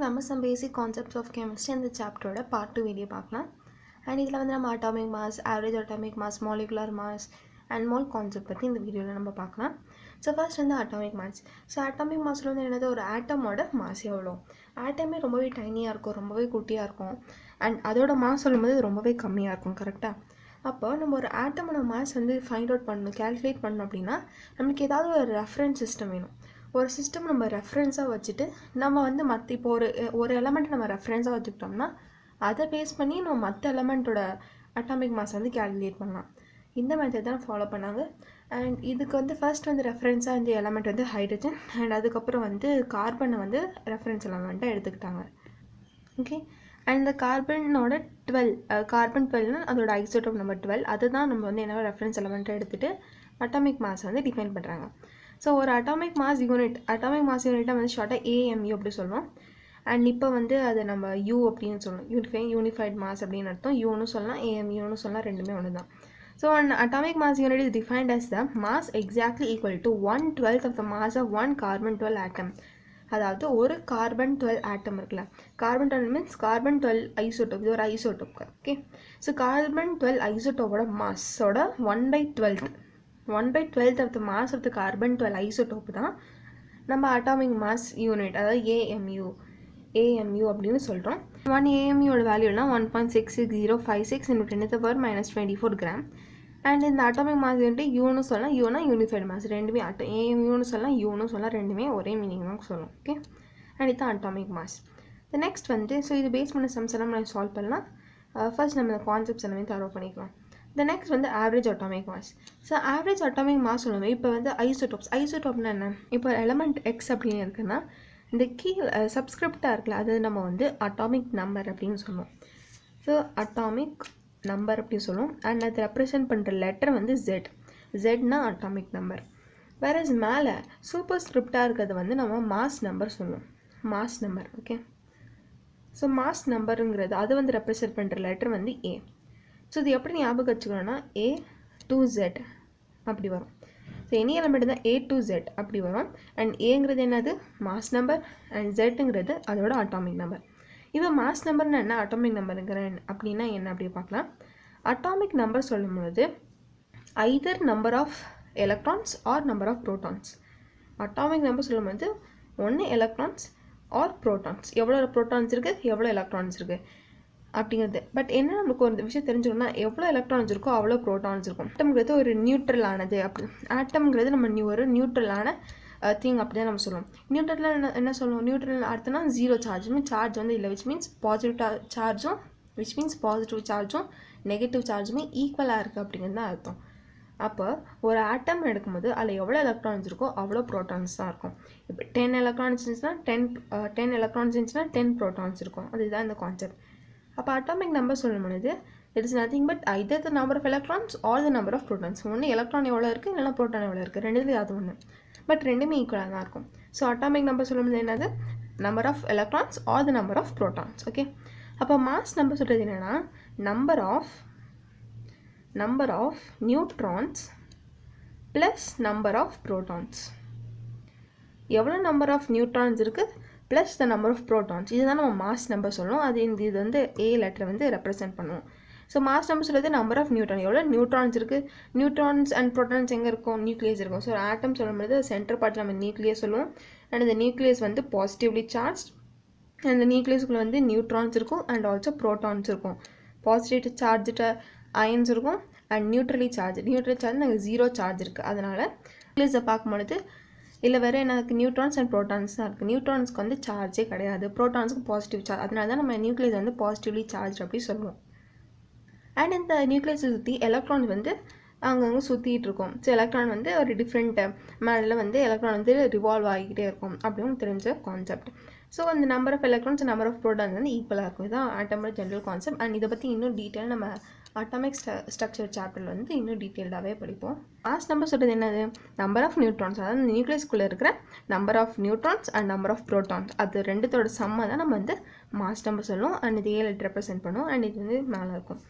நம்ம some basic concepts of chemistry இந்த சாப்டரோட part 2 video பார்க்கலாம். அண்ட் இதில் வந்து நம்ம atomic mass, average atomic mass, molecular mass and mole concept பற்றி இந்த வீடியோவில் நம்ம பார்க்கலாம். ஸோ ஃபர்ஸ்ட் வந்து அட்டாமிக் மாஸ். ஸோ அட்டாமிக் மாஸில் வந்து என்னது, ஒரு ஆட்டமோட மாஸ் எவ்வளோ? ஆட்டமே ரொம்பவே டைனியாக இருக்கும், ரொம்பவே குட்டியாக இருக்கும். அண்ட் அதோட மாஸ் சொல்லும்போது ரொம்பவே கம்மியாக இருக்கும். கரெக்டாக? அப்போ நம்ம ஒரு ஆட்டமோட மாஸ் வந்து ஃபைண்ட் அவுட் பண்ணணும், கேல்குலேட் பண்ணணும் அப்படின்னா நம்மளுக்கு ஏதாவது ஒரு ரெஃபரன்ஸ் சிஸ்டம் வேணும். ஒரு சிஸ்டம் நம்ம ரெஃபரன்ஸாக வச்சுட்டு நம்ம வந்து மற்ற இப்போ ஒரு எலமெண்ட் நம்ம ரெஃபரன்ஸாக வச்சுக்கிட்டோம்னா அதை பேஸ் பண்ணி நம்ம மற்ற எலமெண்ட்டோட அட்டாமிக் மாஸ் வந்து கேல்குலேட் பண்ணலாம். இந்த மெத்தட் தான் ஃபாலோ பண்ணாங்க. அண்ட் இதுக்கு வந்து ஃபர்ஸ்ட் வந்து ரெஃபரன்ஸாக இந்த எலமெண்ட் வந்து ஹைட்ரஜன், அண்ட் அதுக்கப்புறம் வந்து கார்பனை வந்து ரெஃபரன்ஸ் எலமெண்ட்டாக எடுத்துக்கிட்டாங்க. ஓகே. அண்ட் இந்த கார்பனோட கார்பன் 12 அதோட ஐசோடோப் நம்பர் 12, அதுதான் நம்ம வந்து என்ன ரெஃபரன்ஸ் எலமெண்ட்டாக எடுத்துகிட்டு அட்டாமிக் மாஸ் வந்து டிஃபைன் பண்ணுறாங்க. ஸோ ஒரு அட்டாமிக் மாஸ் யூனிட்டை வந்து ஷார்ட்டாக AMU அப்படி சொல்லுவோம். அண்ட் இப்போ வந்து அதை நம்ம U அப்படின்னு சொல்லணும். யூனிஃபைட் மாஸ் அப்படின்னு அர்த்தம். யூன்னு சொல்லலாம், AMUன்னு சொல்லலாம், ரெண்டுமே ஒன்று தான். So an atomic mass unit is defined as the mass exactly equal to 1/12 of the mass of one carbon 12 atom. அதாவது ஒரு கார்பன் 12 ஆட்டம் இருக்குல்ல, கார்பன் 12 மீன்ஸ் கார்பன் 12 ஐசோட்டோப், இது ஒரு isotope. Okay. So carbon 12 ஐசோட்டோப்போட மாஸோட 1/12 of the mass of the carbon 12 isotope தான் நம்ம atomic mass unit, அதாவது AMU அப்படின்னு சொல்கிறோம். 1 AMUவோட வேல்யூனா 1.66056 × 10⁻⁻24 கிராம். அண்ட் இந்த அட்டாமிக் மாஸ் யூனிட் யூன்னு சொல்லலாம், யூனா யூனிஃபைடு மாஸ், ரெண்டுமே AMUன்னு சொல்லலாம், யூன்னு சொல்லலாம், ரெண்டுமே ஒரே மீனிங் தான் சொல்லலாம். ஓகே. அண்ட் இதுதான் அட்டாமிக் மாஸ். த நெக்ஸ்ட் வந்து ஸோ இது பேஸ் பண்ண சம்ஸ் எல்லாம் நம்ம சால்வ் பண்ணலாம். ஃபர்ஸ்ட் நம்ம இந்த கான்செப்ட்ஸ் எல்லாமே தரவு பண்ணிக்கலாம். த நெக்ஸ்ட் வந்து average atomic mass. So average atomic mass சொல்லுவோம். இப்போ வந்து ஐசோட்டோப்னா என்ன? இப்போ எலமெண்ட் எக்ஸ் அப்படின்னு இருக்குன்னா இந்த சப்ஸ்கிரிப்டாக இருக்குல்ல, அது நம்ம வந்து அட்டாமிக் நம்பர் அப்படின்னு சொல்லுவோம். ஸோ அட்டாமிக் நம்பர் அப்படின்னு சொல்லுவோம். அண்ட் அதை ரெப்ரசன்ட் பண்ணுற லெட்டர் வந்து ஜெட்னா அட்டாமிக் நம்பர். வேற மேலே சூப்பர் ஸ்கிரிப்டாக இருக்கிறது வந்து நம்ம மாஸ் நம்பர் சொல்லுவோம். Mass number. Okay. So mass நம்பருங்கிறது அது வந்து ரெப்ரசன்ட் பண்ணுற லெட்டர் வந்து A. ஸோ இது எப்படி ஞாபகம் வச்சுக்கணும்னா A to Z அப்படி வரும். ஸோ எனி எலமெண்ட் தான் A to Z அப்படி வரும். அண்ட் ஏங்கிறது என்னது, மாஸ் நம்பர், அண்ட் ஜெட்டுங்கிறது அதோட அட்டாமிக் நம்பர். இப்போ மாஸ் நம்பர்னா என்ன, அட்டாமிக் நம்பருங்கிற அப்படின்னா என்ன அப்படி பார்க்கலாம். அட்டாமிக் நம்பர் சொல்லும்போது either number of electrons or number of protons. Atomic number சொல்லும்போது ஒன்று எலக்ட்ரான்ஸ் ஆர் ப்ரோட்டான்ஸ், எவ்வளோ ப்ரோட்டான்ஸ் இருக்குது, எவ்வளோ எலக்ட்ரான்ஸ் இருக்குது அப்படிங்கிறது. பட் என்ன நமக்கு ஒரு விஷயம் தெரிஞ்சுக்கணும்னா எவ்வளோ எலக்ட்ரான்ஸ் இருக்கோ அவ்வளோ ப்ரோட்டான்ஸ் இருக்கும். ஆட்டம்ங்கிறது ஒரு நியூட்ரலானது. அப்படி ஆட்டம்ங்கிறது நம்ம ஒரு நியூட்ரலான திங் அப்படி தான் நம்ம சொல்லுவோம். நியூட்ரலில் என்ன சொல்லுவோம், நியூட்ரல் அர்த்தம்னா ஜீரோ சார்ஜுமே, சார்ஜ் வந்து இல்லை, விச் மீன்ஸ் பாசிட்டிவ் சார்ஜும் நெகட்டிவ் சார்ஜுமே ஈக்குவலாக இருக்குது அப்படிங்கிறது தான் அர்த்தம். அப்போ ஒரு ஆட்டம் எடுக்கும்போது அதில் எவ்வளோ எலக்ட்ரான்ஸ் இருக்கோ அவ்வளோ ப்ரோட்டான்ஸ் தான் இருக்கும். இப்போ 10 எலக்ட்ரான்ஸ் இருந்துச்சுன்னா 10 ப்ரோட்டான்ஸ் இருக்கும். அதுதான் இந்த கான்செப்ட். அப்போ அட்டாமிக் நம்பர் சொல்லும் பொழுது it is nothing but either the number of electrons or the number of protons. ஒன்று எலக்ட்ரான் எவ்வளோ இருக்குது, இல்லைனா ப்ரோட்டான் எவ்வளோ இருக்குது, ரெண்டுலேயும் அது ஒன்று. பட் ரெண்டுமே ஈக்குவலாக தான் இருக்கும். ஸோ அட்டாமிக் நம்பர் சொல்லும்போது என்னது, number of electrons or the number of protons. Okay. அப்போ மாஸ் நம்பர் சொல்கிறது என்னென்னா number of neutrons plus number of protons. எவ்வளோ நம்பர் ஆஃப் நியூட்ரான்ஸ் இருக்குது plus the number of protons, இதுதான் நம்ம மாஸ் நம்பர் சொல்லணும். அது இது வந்து A லெட்டர் வந்து ரெப்ரசென்ட் பண்ணுவோம். ஸோ மாஸ் நம்பர் சொல்கிறது நம்பர் ஆஃப் நியூட்ரான், எவ்வளோ நியூட்ரான்ஸ் இருக்குது. நியூட்ரான்ஸ் அண்ட் ப்ரோட்டான்ஸ் எங்கே இருக்கும், நியூக்ளியஸ் இருக்கும். ஸோ ஆட்டம் சொல்லும்போது சென்டர் பார்ட் நம்ம நியூக்ளியஸ் சொல்லுவோம். அண்ட் இந்த நியூக்ளியஸ் வந்து பாசிட்டிவ்லி சார்ஜ். அந்த நியூக்ளியஸ்குள்ளே வந்து நியூட்ரான்ஸ் இருக்கும் அண்ட் ஆல்சோ ப்ரோட்டான்ஸ் இருக்கும். பாசிட்டிவ் சார்ஜ்ட அயன்ஸ் இருக்கும் அண்ட் நியூட்ரல் சார்ஜ் நாங்கள் ஜீரோ சார்ஜ் இருக்குது. அதனால் நியூக்ளியஸை பார்க்கும்பொழுது இல்லை வேறு எனக்கு நியூட்ரான்ஸ் அண்ட் ப்ரோட்டான்ஸ் தான் இருக்குது. நியூட்ரான்ஸ்க்கு வந்து சார்ஜே கிடையாது, ப்ரோட்டான்ஸுக்கு பாசிட்டிவ் சார்ஜ். அதனால தான் நம்ம நியூக்ளியஸ் வந்து பாசிட்டிவ்லி சார்ஜ் அப்படி சொல்லுவோம். அண்ட் இந்த நியூக்ளியஸை சுற்றி எலக்ட்ரான் வந்து அங்கங்கே சுற்றிட்டு இருக்கும். ஸோ எலக்ட்ரான் வந்து ஒரு டிஃப்ரெண்ட் மேனில் வந்து எலக்ட்ரான் வந்து ரிவால்வ் ஆகிக்கிட்டே இருக்கும் அப்படின்னு தெரிஞ்ச கான்செப்ட். ஸோ அந்த number of electrons number of protons வந்து ஈக்குவலாக இருக்கும். இதுதான் ஆட்டமோட ஜென்ரல் கான்செப்ட். அண்ட் இதை பற்றி இன்னும் டீட்டெயில் நம்ம அட்டாமிக் ஸ்ட்ரக்சர் சாப்டரில் வந்து இன்னும் டீட்டெயில்டாகவே படிப்போம். மாஸ் நம்பர் சொல்கிறது என்னது, நம்பர் ஆஃப் நியூட்ரான்ஸ், அதாவது நியூக்ளியஸ்குள்ளே இருக்கிற number of neutrons and number of protons, அது ரெண்டுத்தோட சம்மை தான் நம்ம வந்து மாஸ் நம்பர் சொல்லுவோம். அண்ட் இது A ரெப்ரசென்ட் பண்ணுவோம். அண்ட் இது வந்து மேலே இருக்கும்.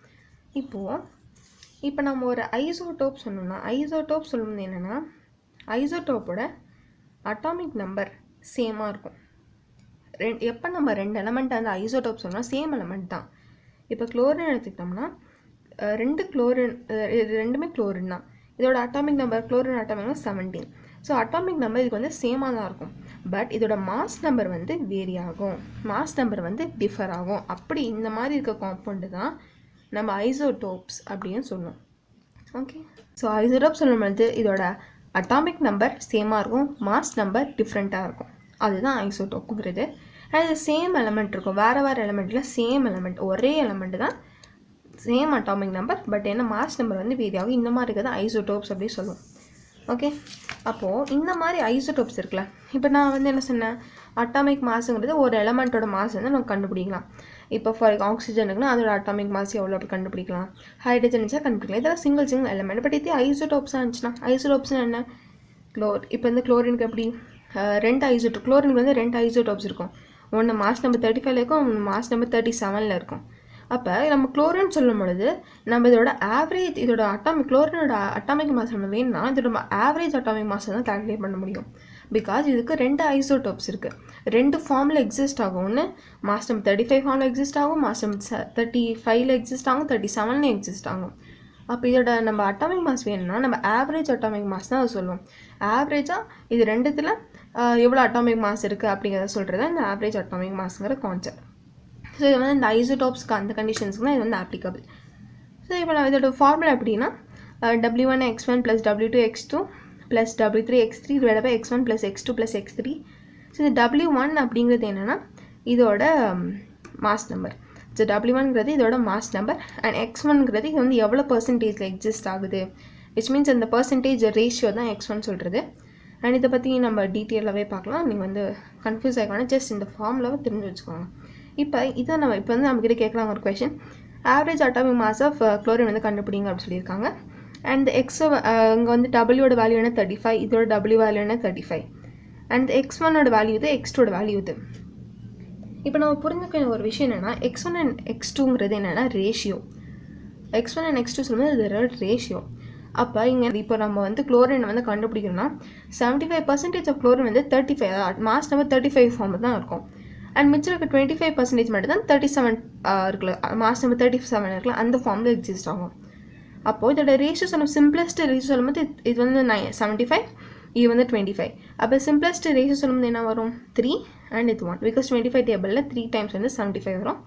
இப்போ நம்ம ஒரு ஐசோடோப் சொல்லணும்னா, ஐசோடோப் சொல்லும்போது என்னென்னா ஐசோடோப்போட அட்டாமிக் நம்பர் சேமாக இருக்கும். எப்போ நம்ம 2 எலமெண்ட் அந்த ஐசோடோப் சொன்னால் சேம் எலமெண்ட் தான். இப்போ குளோரின் எடுத்துக்கிட்டோம்னா 2 குளோரின் ரெண்டுமே குளோரின் தான். இதோட atomic number chlorine atomic number 17. So atomic number இதுக்கு வந்து சேமாக தான் இருக்கும். பட் இதோட மாஸ் நம்பர் வந்து வேரி ஆகும், மாஸ் நம்பர் வந்து டிஃபர் ஆகும். அப்படி இந்த மாதிரி இருக்க காம்பவுண்டு தான் நம்ம ஐசோடோப்ஸ் அப்படின்னு சொல்லுவோம். ஓகே, ஸோ ஐசோடோப் சொல்லும்போது இதோட அட்டாமிக் நம்பர் சேமாக இருக்கும், மாஸ் நம்பர் டிஃப்ரெண்ட்டாக இருக்கும். அதுதான் ஐசோடோப்புங்கிறது. அது சேம் எலமெண்ட் இருக்கும், வேறு வேறு எலமெண்ட்டில் சேம் எலமெண்ட், ஒரே எலமெண்ட் தான், சேம் அட்டாமிக் நம்பர், பட் என்ன மாஸ் நம்பர் வந்து வேரி ஆகும். இந்த மாதிரி இருக்கிறது ஐசோடோப்ஸ் அப்படின்னு சொல்லுவோம். ஓகே, அப்போது இந்த மாதிரி ஐசோடோப்ஸ் இருக்குல்ல, இப்போ நான் வந்து என்ன சொன்னேன், அட்டாமிக் மாஸுங்கிறது ஒரு எலமெண்ட்டோட மாஸ் வந்து நம்ம கண்டுபிடிக்கலாம். இப்போ ஃபார் ஆக்சிஜனுக்குன்னா அதோட அட்டாமிக் மாஸ் எவ்வளோ அப்படி கண்டுபிடிக்கலாம், ஹைட்ரஜன் இருந்துச்சா கண்டுபிடிக்கலாம். இதெல்லாம் சிங்கிள் எலமெண்ட். பட் இது ஐசோடோப்ஸாக இருந்துச்சுன்னா, ஐசோடோப்ஸ்னால் என்ன, இப்போ வந்து குளோரினுக்கு எப்படி 2 குளோரினுக்கு வந்து 2 ஐசோடோப்ஸ் இருக்கும். ஒன்று மாஸ் நம்பர் 35 இருக்கும், ஒன்று மாஸ் நம்பர் 37 இருக்கும். அப்போ நம்ம குளோரின் சொல்லும் பொழுது நம்ம இதோட ஆவரேஜ், இதோட குளோரினோட அட்டாமிக் மாஸ் நம்ம வேணும்னா இதோட ஆவரேஜ் அட்டாமிக் மாஸ் தான் கால்குலேட் பண்ண முடியும். பிகாஸ் இதுக்கு 2 ஐசோடோப்ஸ் இருக்குது, 2 ஃபார்மில் எக்ஸிஸ்ட் ஆகும். ஒன்று மாஸ் நம்பர் 35 ஃபார்மில் எக்ஸிஸ்ட் ஆகும், மாஸ் நம்பர் 35 எக்ஸிஸ்ட் ஆகும், 37 எக்ஸிஸ்ட் ஆகும். அப்போ இதோட நம்ம அட்டாமிக் மாஸ் வேணும்னா நம்ம ஆவரேஜ் அட்டாமிக் மாஸ் தான் அதை சொல்லுவோம். ஆவரேஜாக இது ரெண்டுத்தில் எவ்வளோ அட்டாமிக் மாஸ் இருக்குது அப்படிங்கிறத சொல்கிறது தான் இந்த ஆவரேஜ் அட்டாமிக் மாஸ்ங்கிற கான்செப்ட். ஸோ இது வந்து இந்த ஐசோடோப்ஸ்க்கு அந்த கண்டிஷன்ஸ்க்கு தான் இது வந்து ஆப்ளிகபிள். ஸோ இப்போ நான் இதோட ஃபார்முலா எப்படின்னா W1x1 + W2x2 + W3x3 divided by x1 + x2 + x3. So இது W1 அப்படிங்கிறது என்னென்னா இதோட மாஸ் நம்பர். ஸோ W1ங்கிறது இதோட மாஸ் நம்பர் அண்ட் x1ங்கிறது இது வந்து எவ்வளோ பர்சன்டேஜில் எக்ஸிஸ்ட் ஆகுது, விச் மீன்ஸ் அந்த பர்சன்டேஜ் ரேஷியோ தான் x1 சொல்கிறது. அண்ட் இதை பற்றி நம்ம டீட்டெயிலாகவே பார்க்கலாம். நீங்கள் வந்து கன்ஃபியூஸ் ஆகிக்கணும், ஜஸ்ட் இந்த ஃபார்முலாவை தெரிஞ்சு வச்சுக்கோங்க. இப்போ வந்து நம்மக்கிட்ட கேட்கலாம் ஒரு question, average atomic mass of chlorine வந்து கண்டுபிடிங்க அப்படின்னு சொல்லியிருக்காங்க. அண்ட் எக்ஸ் இங்கே வந்து டபிள்யூட வேல்யூ என்ன 35, இதோட டபிள்யூ வேல்யூ என்ன 35, அண்ட் x1ஓட வேல்யூ இது, x2ஓட வேல்யூ இது. இப்போ நம்ம புரிஞ்சுக்க ஒரு விஷயம் என்னென்னா x1 அண்ட் x2ங்கிறது என்னென்னா ரேஷியோ. x1 அண்ட் x2 சொல்லும்போது இது ரேஷியோ. அப்போ இங்கே இப்போ நம்ம வந்து குளோரின் வந்து கண்டுபிடிக்கணும்னா 75% ஆஃப் குளோரின் வந்து 35 மாஸ் நம்பர் 35 ஃபார்மில் தான் இருக்கும். அண்ட் மிச்சம் இருக்க 25% மட்டும் தான் 37 இருக்குல்ல, மாஸ் நம்பர் 37 இருக்குல்ல, அந்த ஃபார்மில் எக்ஸிஸ்ட் ஆகும். அப்போது இதோட ரேஷியோ சொல்லும், சிம்பிளஸ்ட் ரேஷியோ சொல்லும்போது இது வந்து 75, இது வந்து 25. அப்போ சிம்பிளஸ்ட் ரேஷியோ சொல்லும்போது என்ன வரும் 3 அண்ட் இது 1, பிகாஸ் 25 டேபிளில் 3 டைம்ஸ் வந்து 75 வரும்.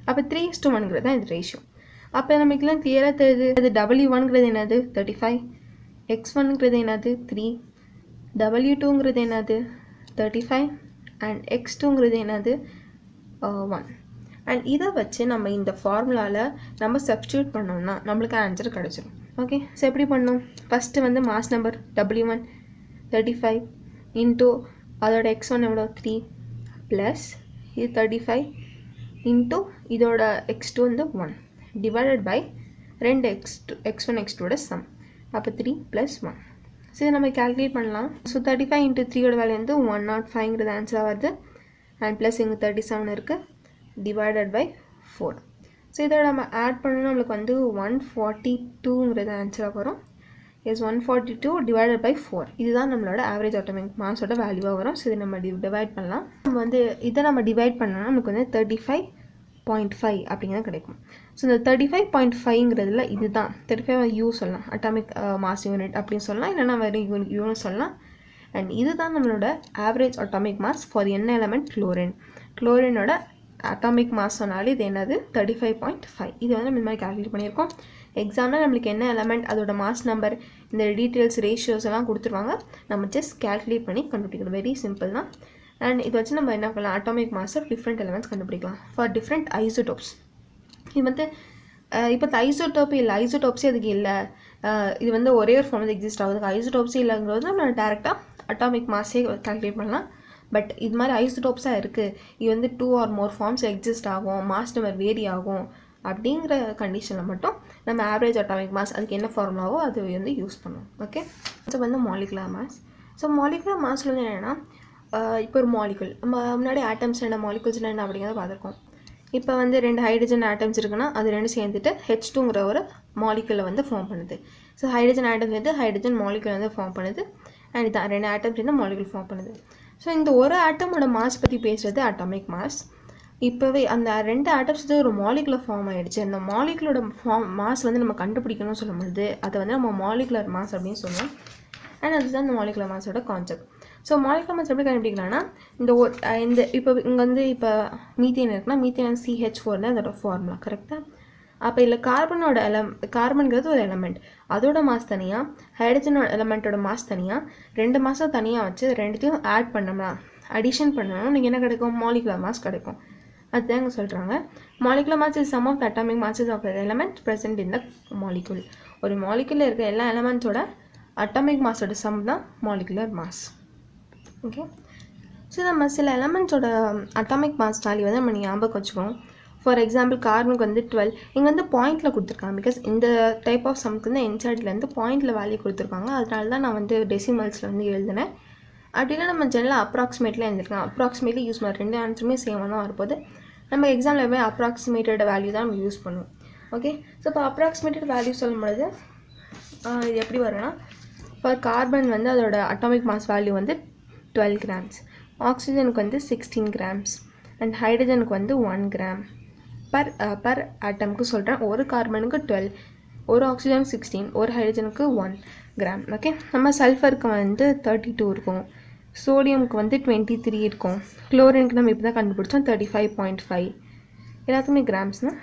அப்போ 3:1ங்கிறது தான் இது ரேஷியோ. அப்போ நமக்குலாம் கிளியராக தெரியுது, அது W1ங்கிறது என்னது 35, x1ங்கிறது என்னது 3, W2ங்கிறது என்னது 35 அண்ட் x2ங்கிறது என்னது 1. அண்ட் இதை வச்சு நம்ம இந்த ஃபார்முலாவில் நம்ம சப்ஸ்டியூட் பண்ணோம்னா நம்மளுக்கு ஆன்சர் கிடச்சிடும். ஓகே, ஸோ எப்படி பண்ணோம், ஃபஸ்ட்டு வந்து மாஸ் நம்பர் W1 35 இன்ட்டு அதோட x1 எவ்வளோ 3 ப்ளஸ் இது 35 இன்ட்டு இதோட x2 வந்து 1 டிவைடட் பை 2 x1 x2ஓட சம். அப்போ 3 + 1. ஸோ இதை நம்ம கேல்குலேட் பண்ணலாம். ஸோ 35 × 3ஓட வேல்யூ வந்து 105ங்கிறது ஆன்சராக வருது. அண்ட் ப்ளஸ் இங்கே 37 இருக்குது டிவைடட் பை 4. ஸோ இதோட நம்ம ஆட் பண்ணணும், நம்மளுக்கு வந்து 142ங்கிறது ஆன்சராக வரும். Yes 142 divided by 4. இதுதான் நம்மளோட ஆவரேஜ் அட்டாமிக் மாஸோட வேல்யூவாக வரும். ஸோ இதை நம்ம டிவைட் பண்ணலாம். நம்ம வந்து இதை நம்ம டிவைட் பண்ணோம்னா நமக்கு வந்து 35.5 அப்படிங்கிறது கிடைக்கும். ஸோ இந்த 35.5ங்கிறதுல இதுதான் 35 U சொல்லலாம், அட்டாமிக் மாஸ் யூனிட் அப்படின்னு சொல்லலாம், இல்லைனா வேறு யூன்னு சொல்லலாம். அண்ட் இதுதான் நம்மளோட ஆவரேஜ் அட்டாமிக் மாஸ் ஃபார் என்ன எலமெண்ட் குளோரின். குளோரினோட அட்டாமிக் மாஸ் சொன்னாலே இது என்னது 35.5. இது வந்து நம்ம இந்த மாதிரி கால்குலேட் பண்ணியிருக்கோம். எக்ஸாமில் நம்மளுக்கு என்ன எலமெண்ட் அதோட மாஸ் நம்பர் இந்த டீட்டெயில்ஸ் ரேஷியோஸ் எல்லாம் கொடுத்துருவாங்க, நம்ம ஜஸ்ட் கேல்குலேட் பண்ணி கண்டுபிடிக்கணும். வெரி சிம்பிள் தான். அண்ட் இதை வச்சு நம்ம என்ன பண்ணலாம், atomic mass of different elements கண்டுபிடிக்கலாம் ஃபார் டிஃப்ரெண்ட் ஐசோடோப்ஸ். இது வந்து இப்போ ஐசோடோப் இல்லை, ஐசோடோப்ஸே அதுக்கு இல்லை, இது வந்து ஒரே ஒரு ஃபார்ம் எக்ஸிஸ்ட் ஆகுது, ஐசோடோப்ஸே இல்லைங்கிறது நம்ம டேரெக்டாக அட்டாமிக் மாஸே கால்குலேட் பண்ணலாம். பட் இது மாதிரி ஐசோடோப்ஸாக இருக்குது, இது வந்து 2 or more ஃபார்ம்ஸ் எக்ஸிஸ்ட் ஆகும், மாஸ் நம்பர் வேரி ஆகும் அப்படிங்கிற கண்டிஷனில் மட்டும் நம்ம ஆவரேஜ் அட்டாமிக் மாஸ் அதுக்கு என்ன ஃபார்முலாவோ அது வந்து யூஸ் பண்ணுவோம். ஓகே, ஸோ வந்து மாலிகுலர் மாஸ். ஸோ மாலிகுலர் மாஸில் வந்து என்னென்னா இப்போ ஒரு மாலிகுல், நம்ம முன்னாடி ஆட்டம்ஸ் என்ன மாலிகுல்ஸ் என்ன அப்படிங்கிறத பார்த்துருக்கோம். இப்போ வந்து 2 ஹைட்ரஜன் ஆட்டம்ஸ் இருக்குன்னா அது 2 சேர்ந்துட்டு H2ங்கிற ஒரு மாலிகுலை வந்து ஃபார்ம் பண்ணுது. ஸோ ஹைட்ரஜன் ஆட்டம்ஸ் வந்து ஹைட்ரஜன் மாலிகுல் வந்து ஃபார்ம் பண்ணுது. அண்ட் இதான் 2 ஆட்டம்ஸ் வந்து மாலிகுல் ஃபார்ம் பண்ணுது. ஸோ இந்த ஒரு ஆட்டமோட மாஸ் பற்றி பேசுகிறது அட்டாமிக் மாஸ். இப்போவே அந்த 2 ஆட்டம்ஸ் ஒரு மாலிகுலர் ஃபார்ம் ஆகிடுச்சு. அந்த மாலிகுலோட மாஸ் வந்து நம்ம கண்டுபிடிக்கணும்னு சொல்லும்போது அதை வந்து நம்ம மாலிகுலர் மாஸ் அப்படின்னு சொல்லுவோம். அண்ட் அதுதான் இந்த மாலிகுலர் மாஸோட கான்செப்ட். ஸோ மாலிகுலர் மாஸ் எப்படி கண்டுபிடிக்கலாம்னா இந்த இப்போ இங்கே வந்து இப்போ மீத்தேன் இருக்குன்னா மீத்தேன் CH4 தான் அதோட ஃபார்முலா. கரெக்டாக? அப்போ இல்லை கார்பன்கிறது ஒரு எலமெண்ட், அதோட மாஸ் தனியாக, ஹைட்ரஜனோட எலமெண்ட்டோட மாஸ் தனியாக, 2 மாதம் தனியாக வச்சு ரெண்டுத்தையும் ஆட் பண்ணோம்னா அடிஷன் பண்ணோம்னா நீங்கள் என்ன கிடைக்கும்? மாலிகுலர் மாஸ் கிடைக்கும். அதுதான் இங்கே சொல்கிறாங்க. Molecular mass is sum of the atomic masses of element present in the molecule. ஒரு மாலிகுலில் இருக்க எல்லா எலமெண்ட்ஸோட அட்டாமிக் மாஸோட சம் தான் மாலிகுலர் மாஸ். ஓகே, ஸோ நம்ம சில எலமெண்ட்ஸோட அட்டாமிக் மாஸ் வேல்யூ வந்து நம்ம ஞாபகம் வச்சுக்கோம். ஃபார் எக்ஸாம்பிள் கார்பனுக்கு வந்து 12, இங்கே வந்து பாயிண்டில் கொடுத்துருக்காங்க. பிகாஸ் இந்த டைப் ஆஃப் சம்க்கு வந்து என்சிஆர்டிலேருந்து பாயிண்டில் வேல்யூ கொடுத்துருக்காங்க. அதனால தான் நான் வந்து டெசிமல்ஸில் வந்து எழுதினேன். அப்படின்னா நம்ம ஜெனரலாக அப்ராக்சிமேட்லேயே எழுதிருக்கலாம். அப்ராக்சிமேட்லி யூஸ் பண்ண 2 ஆன்சருமே சேமாக தான் வரப்போது. நம்ம எக்ஸாமில் எப்பவுமே அப்ராக்சிமேட்டட் வேல்யூ தான் நம்ம யூஸ் பண்ணுவோம். ஓகே, ஸோ இப்போ அப்ராக்சிமேட்டட் வேல்யூ சொல்லும்பொழுது இது எப்படி வரும்னா, இப்போ கார்பன் வந்து அதோட அட்டாமிக் மாஸ் வேல்யூ வந்து 12 grams, ஆக்சிஜனுக்கு வந்து 16 grams, அண்ட் ஹைட்ரஜனுக்கு வந்து 1 gram பர் ஆட்டமுக்கு சொல்கிறேன். ஒரு கார்பனுக்கு 12, ஒரு ஆக்சிஜனுக்கு 16, ஒரு ஹைட்ரஜனுக்கு 1 gram. ஓகே, நம்ம சல்ஃபருக்கு வந்து 32 இருக்கும், சோடியமுக்கு வந்து 23 இருக்கும், குளோரினுக்கு நம்ம இப்போ தான் கண்டுபிடிச்சோம் 35.5. எல்லாத்துக்குமே கிராம்ஸ்னால்.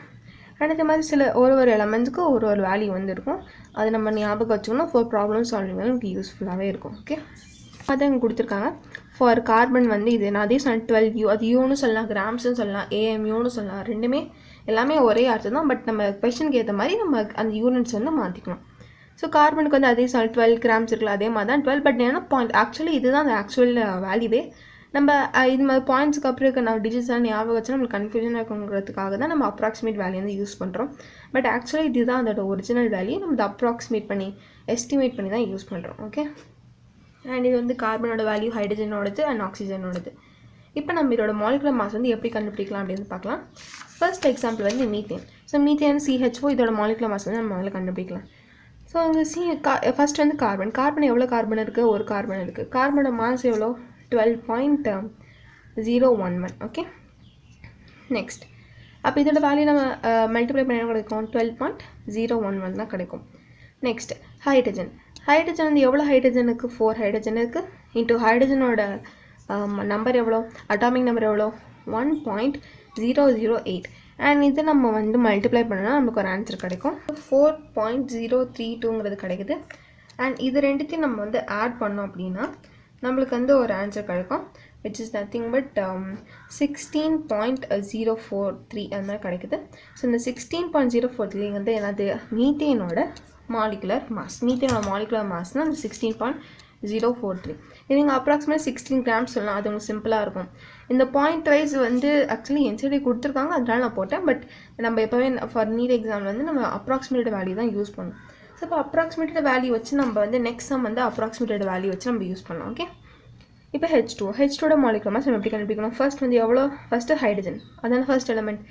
அண்ட் இந்த மாதிரி சில ஒரு எலமெண்ட்ஸுக்கு ஒரு வேல்யூ வந்து இருக்கும். அது நம்ம ஞாபகம் வச்சுக்கணும். ஃபார் ப்ராப்ளம் சால்விங் நமக்கு யூஸ்ஃபுல்லாகவே இருக்கும். ஓகே, அதான் இங்கே கொடுத்துருக்காங்க. ஃபார் கார்பன் வந்து இது நான் அதே சொன்னேன் 12U, அது யூன்னு சொல்லலாம், கிராம்ஸ்னு சொல்லலாம், AMUன்னு சொல்லலாம். ரெண்டுமே எல்லாமே ஒரே அர்த்தம் தான். பட் நம்ம கொஷனுக்கு ஏற்ற மாதிரி நம்ம அந்த யூனிட்ஸ் வந்து மாற்றிக்கணும். ஸோ கார்பனுக்கு வந்து அதே 12 grams இருக்குல்ல, அதே மாதிரி தான் 12. பட் ஏன்னா பாயிண்ட் ஆக்சுவலி இதுதான் அந்த ஆக்சுவல் வேல்யூவே. நம்ம இது மாதிரி பாயிண்ட்ஸுக்கு அப்புறம் இருக்க நம்ம டிஜிட்ஸ்லாம் ஞாபகம் வச்சு நம்மளுக்கு கன்ஃபியூஷனாக இருக்குங்கிறதுக்காக தான் நம்ம அப்ராக்சிமேட் வேல்யூ வந்து யூஸ் பண்ணுறோம். பட் ஆக்சுவலி இதுதான் அதோட ஒரிஜினல் வேல்யூ. நம்ம இதை அப்ராக்சிமேட் பண்ணி எஸ்டிமேட் பண்ணி தான் யூஸ் பண்ணுறோம். ஓகே, அண்ட் இது வந்து கார்பனோட வேல்யூ, ஹைட்ரஜனோடது அண்ட் ஆக்சிஜனோடது. இப்போ நம்ம இதோட மாலிகுலர் மாஸ் வந்து எப்படி கண்டுபிடிக்கலாம் அப்படின்னு பார்க்கலாம். ஃபர்ஸ்ட் எக்ஸாம்பிள் வந்து மீத்தேன். ஸோ மீத்தேன் CH4 இதோட மாலிகுலர் மாஸ் வந்து நம்ம முதல்ல கண்டுபிடிக்கலாம். ஸோ இந்த ஃபர்ஸ்ட் வந்து கார்பன் எவ்வளோ கார்பன் இருக்குது? ஒரு கார்பன் இருக்குது. கார்பனோட மாஸ் எவ்வளோ? 12.011. ஓகே, நெக்ஸ்ட் அப்போ இதோட வேல்யூ நம்ம மல்டிப்ளை பண்ண கிடைக்கும் 12.011 தான் கிடைக்கும். நெக்ஸ்ட் ஹைட்ரஜன் வந்து எவ்வளோ ஹைட்ரஜனுக்கு? 4 ஹைட்ரஜன் இருக்குது. இன்ட்டு ஹைட்ரஜனோட நம்பர் எவ்வளோ? அட்டாமிக் நம்பர் எவ்வளோ? 1.008. அண்ட் இது நம்ம வந்து மல்டிப்ளை பண்ணோன்னா நமக்கு ஒரு ஆன்சர் கிடைக்கும் 4.032 கிடைக்குது. அண்ட் இது ரெண்டுத்தையும் நம்ம வந்து ஆட் பண்ணோம் அப்படின்னா நம்மளுக்கு வந்து ஒரு ஆன்சர் கிடைக்கும், விச் இஸ் நத்திங் பட் 16.043 அது மாதிரி கிடைக்குது. ஸோ இந்த 16.043 வந்து என்னது? மீத்தேனோட மாலிகுலர் மாஸ். மீத்தேனோட மாலிகுலர் மாஸ்னால் அந்த 16.043. இது நீங்கள் அப்ராக்சிமேட் 16 grams சொல்லலாம். அது உங்களுக்கு சிம்பிளாக இருக்கும். இந்த பாயிண்ட் வைஸ் வந்து ஆக்சுவலி என்சிடி கொடுத்துருக்காங்க, அதனால நான் போட்டேன். பட் நம்ம எப்போவே ஃபார் நீட் எக்ஸாமில் வந்து நம்ம அப்ராக்சிமேட்டட் வேல்யூ தான் யூஸ் பண்ணுவோம். ஸோ இப்போ அப்ராக்சிமேட்டட் வேல்யூ வச்சு நம்ம வந்து நெக்ஸ்ட் சம் வந்து அப்ராக்சிமேட்டட் வேல்யூ வச்சு நம்ம யூஸ் பண்ணலாம். ஓகே, இப்போ H2ஓட மாலிகுலர் மாஸ் நம்ம எப்படி கண்டுபிடிக்கணும்? ஃபர்ஸ்ட் வந்து எவ்வளோ? ஃபஸ்ட்டு ஹைட்ரஜன், அதான ஃபர்ஸ்ட் எலமெண்ட்.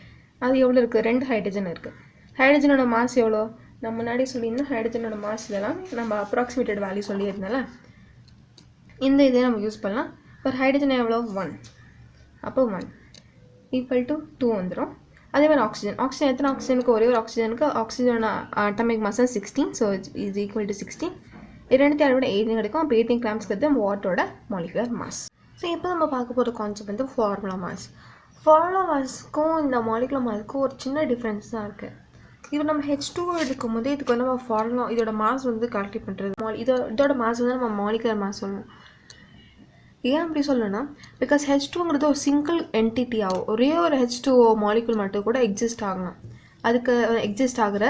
அது எவ்வளோ இருக்குது? 2 ஹைட்ரஜன் இருக்குது. ஹைட்ரஜனோட மாஸ் எவ்வளோ? நம்ம முன்னாடி சொல்லியிருந்தோம் ஹைட்ரஜனோட மாஸ் இதெல்லாம் நம்ம அப்ராக்சிமேட்டட் வேல்யூ சொல்லியிருந்தால இந்த இதே நம்ம யூஸ் பண்ணலாம். ஃபார் ஹைட்ரஜன் எவ்வளோ? 1. அப்போ 1 ஈக்குவல் டு 2 வந்துடும். அதே மாதிரி ஆக்சிஜன் எத்தனை ஆக்சிஜனுக்கு? ஒரே ஒரு ஆக்சிஜனுக்கு. ஆக்சிஜனோட atomic mass 16, so is equal to 16. 2 18 கிடைக்கும். அப்போ 18 grams வாட்டரோட மாலிகுலர் மாஸ். ஸோ இப்போ நம்ம பார்க்க போகிற கான்செப்ட் வந்து ஃபார்முலா மாஸ். ஃபார்முலா மாஸ்க்கும் இந்த மாலிகுலர் மாஸ்க்கும் ஒரு சின்ன டிஃப்ரென்ஸ் தான் இருக்குது. இப்போ நம்ம H2 எடுக்கும் போது இதுக்கு வந்து நம்ம ஃபார்முலா இதோட மாஸ் வந்து கால்குலேட் பண்ணுறது. இதோட மாஸ் வந்து நம்ம மாலிகுலர் மாஸ் சொல்லணும். ஏன் அப்படி சொல்லணும்னா பிகாஸ் H2ங்கிறது ஒரு சிங்கிள் என்டிட்டி ஆகும். ஒரே ஒரு H2O மாலிகுல் மட்டும் கூட எக்ஸிஸ்ட் ஆகலாம். அதுக்கு எக்ஸிஸ்ட் ஆகிற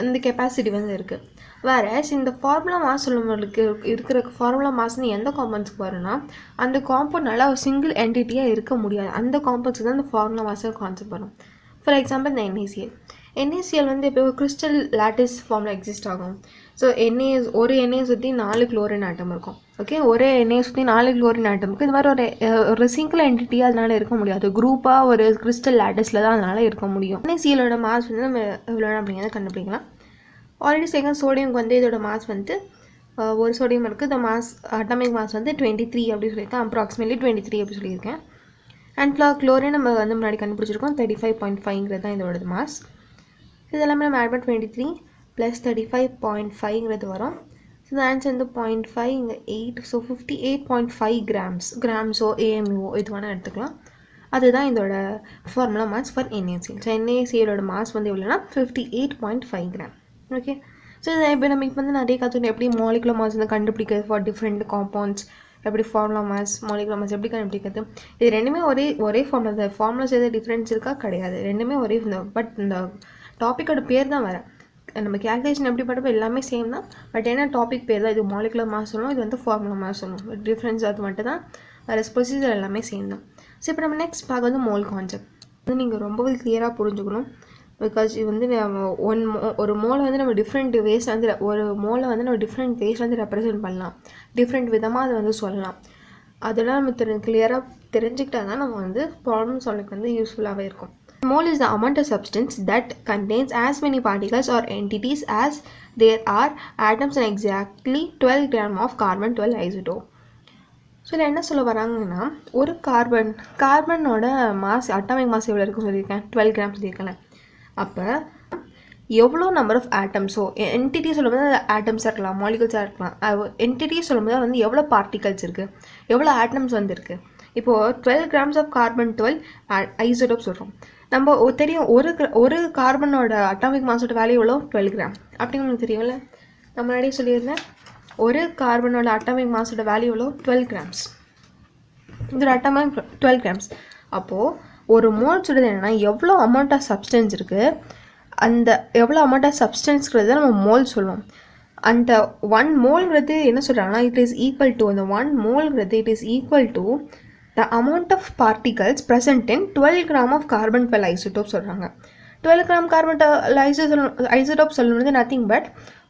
இந்த கெப்பாசிட்டி வந்து இருக்குது. வேறு இந்த ஃபார்முலா மாஸ் சொல்லும்போதுக்கு இருக்கிற ஃபார்முலா மாஸ்ன்னு எந்த காம்பவுண்ட்ஸ்க்கு வரும்னா அந்த காம்பவுண்ட் நல்லா ஒரு சிங்கிள் என்டிட்டியாக இருக்க முடியாது. அந்த காம்பவுண்ட்ஸுக்கு தான் இந்த ஃபார்முலா மாஸ் கான்செப்ட் வரும். ஃபார் எக்ஸாம்பிள் இந்த NaCl வந்து இப்போ கிறிஸ்டல் லாட்டிஸ் ஃபார்மில் எக்ஸிஸ்ட் ஆகும். ஸோ ஒரு எண்ணெயை சுற்றி 4 குளோரின் ஆட்டம் இருக்கும். ஓகே, ஒரே எண்ணெயை சுற்றி 4 குளோரின் ஆட்டம் இருக்குது. இது மாதிரி ஒரு சிங்கிள் என்டிட்டியாக அதனால இருக்க முடியாது. குரூப்பாக ஒரு கிறிஸ்டல் லாட்டிஸில் தான் அதனால் இருக்க முடியும். NaClோட மாஸ் வந்து நம்ம எவ்வளோ அப்படிங்கிறத கண்டுபிடிக்கலாம். ஆல்ரெடி செகண்ட் சோடியம்க்கு வந்து இதோட மாஸ் வந்து ஒரு சோடியம் இருக்குது. த மாஸ் அட்டாமிக் மாஸ் வந்து 23 அப்படி சொல்லியிருக்கேன், அப்ராக்சிமேட்லி 23 அப்படி சொல்லியிருக்கேன். அண்ட் குளோரின் நம்ம வந்து முன்னாடி கண்டுபிடிச்சிருக்கோம் 35.5ங்கிறது தான் இதோட மாஸ். இது எல்லாமே நம்ம ஆட் பண்ண 23 + 35.5ங்கிறது வரும். ஸோ இந்த ஆன்சர் வந்து 0.5 இங்கே 8, ஸோ 58.5 கிராம்ஸோ ஏஎம்யூஓ இது வேணால் எடுத்துக்கலாம். அதுதான் இதோட formula mass for NaCl. So NaClோட மாஸ் வந்து எவ்வளோனா 58.5 கிராம். ஓகே, ஸோ இதை இப்போ நம்ம இப்போ வந்து நிறைய கற்றுக்கணும் எப்படி மாலிகுலர் மாஸ் வந்து கண்டுபிடிக்கிறது ஃபார் டிஃப்ரெண்ட் காம்பவுண்ட்ஸ், எப்படி ஃபார்முலா மாஸ் மாலிகுலர் மாஸ் எப்படி கண்டுபிடிக்கிறது. இது ரெண்டுமே ஒரே ஃபார்முலா தான். ஃபார்முலாஸ் எதாவது டிஃப்ரென்ஸ் இருக்கா? கிடையாது, ரெண்டுமே ஒரே. பட் இந்த டாப்பிக்கோட பேர் தான் வேறு. நம்ம கேல்குலேஷன் எப்படி பண்ணுறப்போ எல்லாமே சேம் தான், பட் என்ன டாபிக் பேர் தான். இது மாலிகுலர் மாஸ் சொல்லணும், இது வந்து ஃபார்முலா மாஸ் சொல்லணும். டிஃப்ரென்ஸ் அது மட்டும் தான், வேறு ப்ரொசீஜர் எல்லாமே சேம் தான். ஸோ இப்போ நம்ம நெக்ஸ்ட் பார்க்க வந்து மோல் கான்செப்ட் வந்து நீங்கள் ரொம்பவே கிளியராக புரிஞ்சுக்கணும். பிகாஸ் இது வந்து ஒரு மோலை வந்து நம்ம டிஃப்ரெண்ட் வேஸ் வந்து ஒரு மோலை வந்து நம்ம டிஃப்ரெண்ட் வேஸ் வந்து ரெப்ரசென்ட் பண்ணலாம், டிஃப்ரெண்ட் விதமாக அதை வந்து சொல்லலாம். அதெல்லாம் நம்ம கிளியராக தெரிஞ்சுக்கிட்டா தான் நம்ம வந்து ப்ராப்ளம் சால்விங் வந்து யூஸ்ஃபுல்லாகவே இருக்கும். Mole is the amount of substance that contains as many particles or entities as there are atoms in exactly 12 gram of carbon-12 isotope. So இதில் என்ன சொல்ல வராங்கன்னா, ஒரு கார்பனோட மாஸ் அட்டாமிக் மாஸ் எவ்வளோ இருக்குன்னு சொல்லியிருக்கேன், 12 கிராம் சொல்லியிருக்கேன். அப்போ எவ்வளோ நம்பர் ஆஃப் ஆட்டம்ஸோ, என்டிட்டி சொல்லும்போது ஆட்டம்ஸாக இருக்கலாம், மாலிகுல்ஸாக இருக்கலாம். என்டிட்டி சொல்லும்போது வந்து எவ்வளோ பார்ட்டிகல்ஸ் இருக்குது, எவ்வளோ ஆட்டம்ஸ் வந்து இருக்குது. இப்போது 12 கிராம்ஸ் ஆஃப் கார்பன்-12 ஐசோடோப் சொல்கிறோம். நம்ம தெரியும் ஒரு கார்பனோட அட்டாமிக் மாஸோட வேல்யூ எவ்வளோ 12 கிராம் அப்படின்னு உங்களுக்கு தெரியும்ல. நான் முன்னாடியே சொல்லியிருந்தேன், ஒரு கார்பனோட அட்டாமிக் மாஸோட வேல்யூ எவ்வளோ 12 கிராம்ஸ். இதோட அட்டாமிக் 12 கிராம்ஸ். அப்போது ஒரு மோல் சொல்கிறது என்னென்னா எவ்வளோ அமௌண்ட் ஆஃப் சப்ஸ்டன்ஸ் இருக்குது, அந்த எவ்வளோ அமௌண்ட் ஆஃப் சப்ஸ்டன்ஸ்ங்கிறது நம்ம மோல் சொல்லுவோம். அந்த 1 மோல்ங்கிறது என்ன சொல்கிறாங்கன்னா இட் இஸ் ஈக்குவல் டு, அந்த 1 மோல்ங்கிறது it is equal to the amount of particles present in 12 gram of carbon-12 isotope சொல்கிறாங்க. 12 gram carbon-12 isotope சொல்லுறது நத்திங் பட்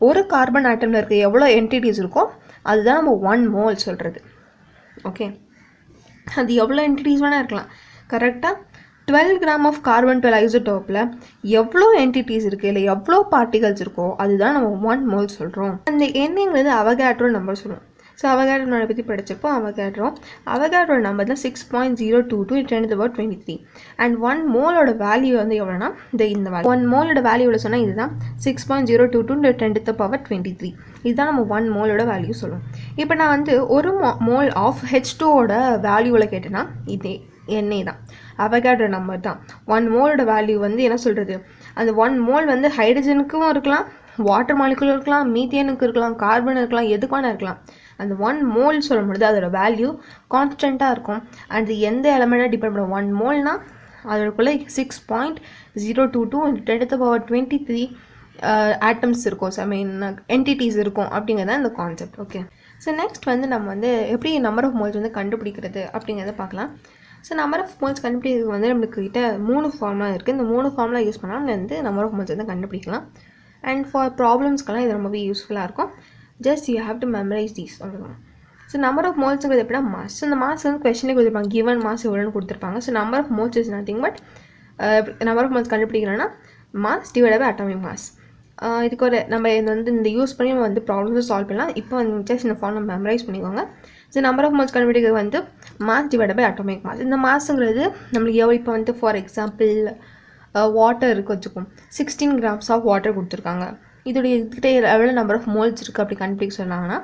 ஒரு கார்பன் ஆட்டமில் இருக்க எவ்வளோ என்டிட்டிஸ் இருக்கோ அதுதான் நம்ம 1 மோல் சொல்கிறது. ஓகே, அது எவ்வளோ என்டிட்டிஸ் வேணால் இருக்கலாம். கரெக்டாக 12 கிராம் ஆஃப் கார்பன்-12 ஐசோடோப்பில் எவ்வளோ என்டிட்டிஸ் இருக்குது, இல்லை எவ்வளோ பார்ட்டிகல்ஸ் இருக்கோ அதுதான் நம்ம 1 மோல் சொல்கிறோம். அந்த எண்ணுங்கிறது அவகாட்ரோ நம்பர் சொல்லுவோம். ஸோ அவகாட்ரோ நம்பரை பற்றி படிச்சிருப்போம். அவகாட்ரோ நம்பர் தான் 6.022 × 10⁻23. அண்ட் 1 மோலோட வேல்யூ வந்து எவ்வளோனா இந்த வேல்யூ. 1 மோலோட வேல்யூ எவ்வளோ சொன்னால் இதுதான் 6.022 × 10⁻23. இதுதான் நம்ம 1 மோலோட வேல்யூ சொல்லுவோம். இப்போ நான் வந்து ஒரு மோல் ஆஃப் H2ஓட வேல்யூவில் கேட்டேன்னா இதே எண்ணெய் தான், அவகாட்ரோ நம்பர் தான். 1 மோலோட வேல்யூ வந்து என்ன சொல்கிறது, அந்த 1 மோல் வந்து ஹைட்ரஜனுக்கும் இருக்கலாம், வாட்டர் மாலிகுல் இருக்கலாம், மீத்தேனுக்கு இருக்கலாம், கார்பன் இருக்கலாம், எதுக்கான இருக்கலாம். அந்த 1 மோல் சொல்லும்பொழுது அதோட வேல்யூ கான்ஸ்டண்ட்டாக இருக்கும். அது எந்த எலமெண்ட்டாக டிபெண்ட் பண்ணும். 1 மோல்னால் அதோடக்குள்ளே 6.022 × 10⁻23 ஆட்டம்ஸ் இருக்கும், என்டிட்டிஸ் இருக்கும் அப்படிங்கிறது தான் இந்த கான்செப்ட். ஓகே, ஸோ நெக்ஸ்ட் வந்து நம்ம வந்து எப்படி நம்பர் ஆஃப் மோல்ஸ் வந்து கண்டுபிடிக்கிறது அப்படிங்கிறத பார்க்கலாம். ஸோ நம்பர் ஆஃப் மோல்ஸ் கண்டுபிடிக்கிறது வந்து நம்மளுக்கு கிட்ட 3 ஃபார்முலா இருக்குது. இந்த 3 ஃபார்முலா யூஸ் பண்ணால் நம்ம வந்து நம்பர் ஆஃப் மோல்ஸ் வந்து கண்டுபிடிக்கலாம். அண்ட் ஃபார் ப்ராப்ளம்ஸ்க்கெல்லாம் இது ரொம்பவே யூஸ்ஃபுல்லாக இருக்கும். Just you have to memorise these அவ்வளோதான். ஸோ நம்பர் ஆஃப் மோல்ஸுங்கிறது எப்படின்னா மாஸ். ஸோ இந்த மாஸ் வந்து கொஸ்டினே கொடுத்துருப்பாங்க, கிவன் மாஸ் எவ்வளோன்னு கொடுத்துருப்பாங்க. So number of moles is nothing but number of moles கண்டுபிடிக்கிறோன்னா mass divided by atomic mass. இதுக்கு ஒரு நம்ம இது வந்து இந்த யூஸ் பண்ணி நம்ம வந்து ப்ராப்ளம்ஸை சால்வ் பண்ணலாம். இப்போ வந்து ஜஸ்ட் இந்த ஃபார்ம் நம்ம மெமரைஸ் பண்ணிக்கோங்க. ஸோ நம்பர் ஆஃப் மோல்ஸ் கண்டுபிடிக்கிறது வந்து mass divided by atomic mass. இந்த மாஸுங்கிறது நம்மளுக்கு எவ்வளோ, இப்போ வந்து ஃபார் எக்ஸாம்பிள் வாட்டர் இருக்குது வச்சுக்கோம், 16 கிராம்ஸ் ஆஃப் வாட்டர் கொடுத்துருக்காங்க. இதோடைய இதுக்கிட்ட எவ்வளோ நம்பர் ஆஃப் மோல்ஸ் இருக்குது அப்படி கண்டுபிடிக்க சொன்னாங்கன்னா,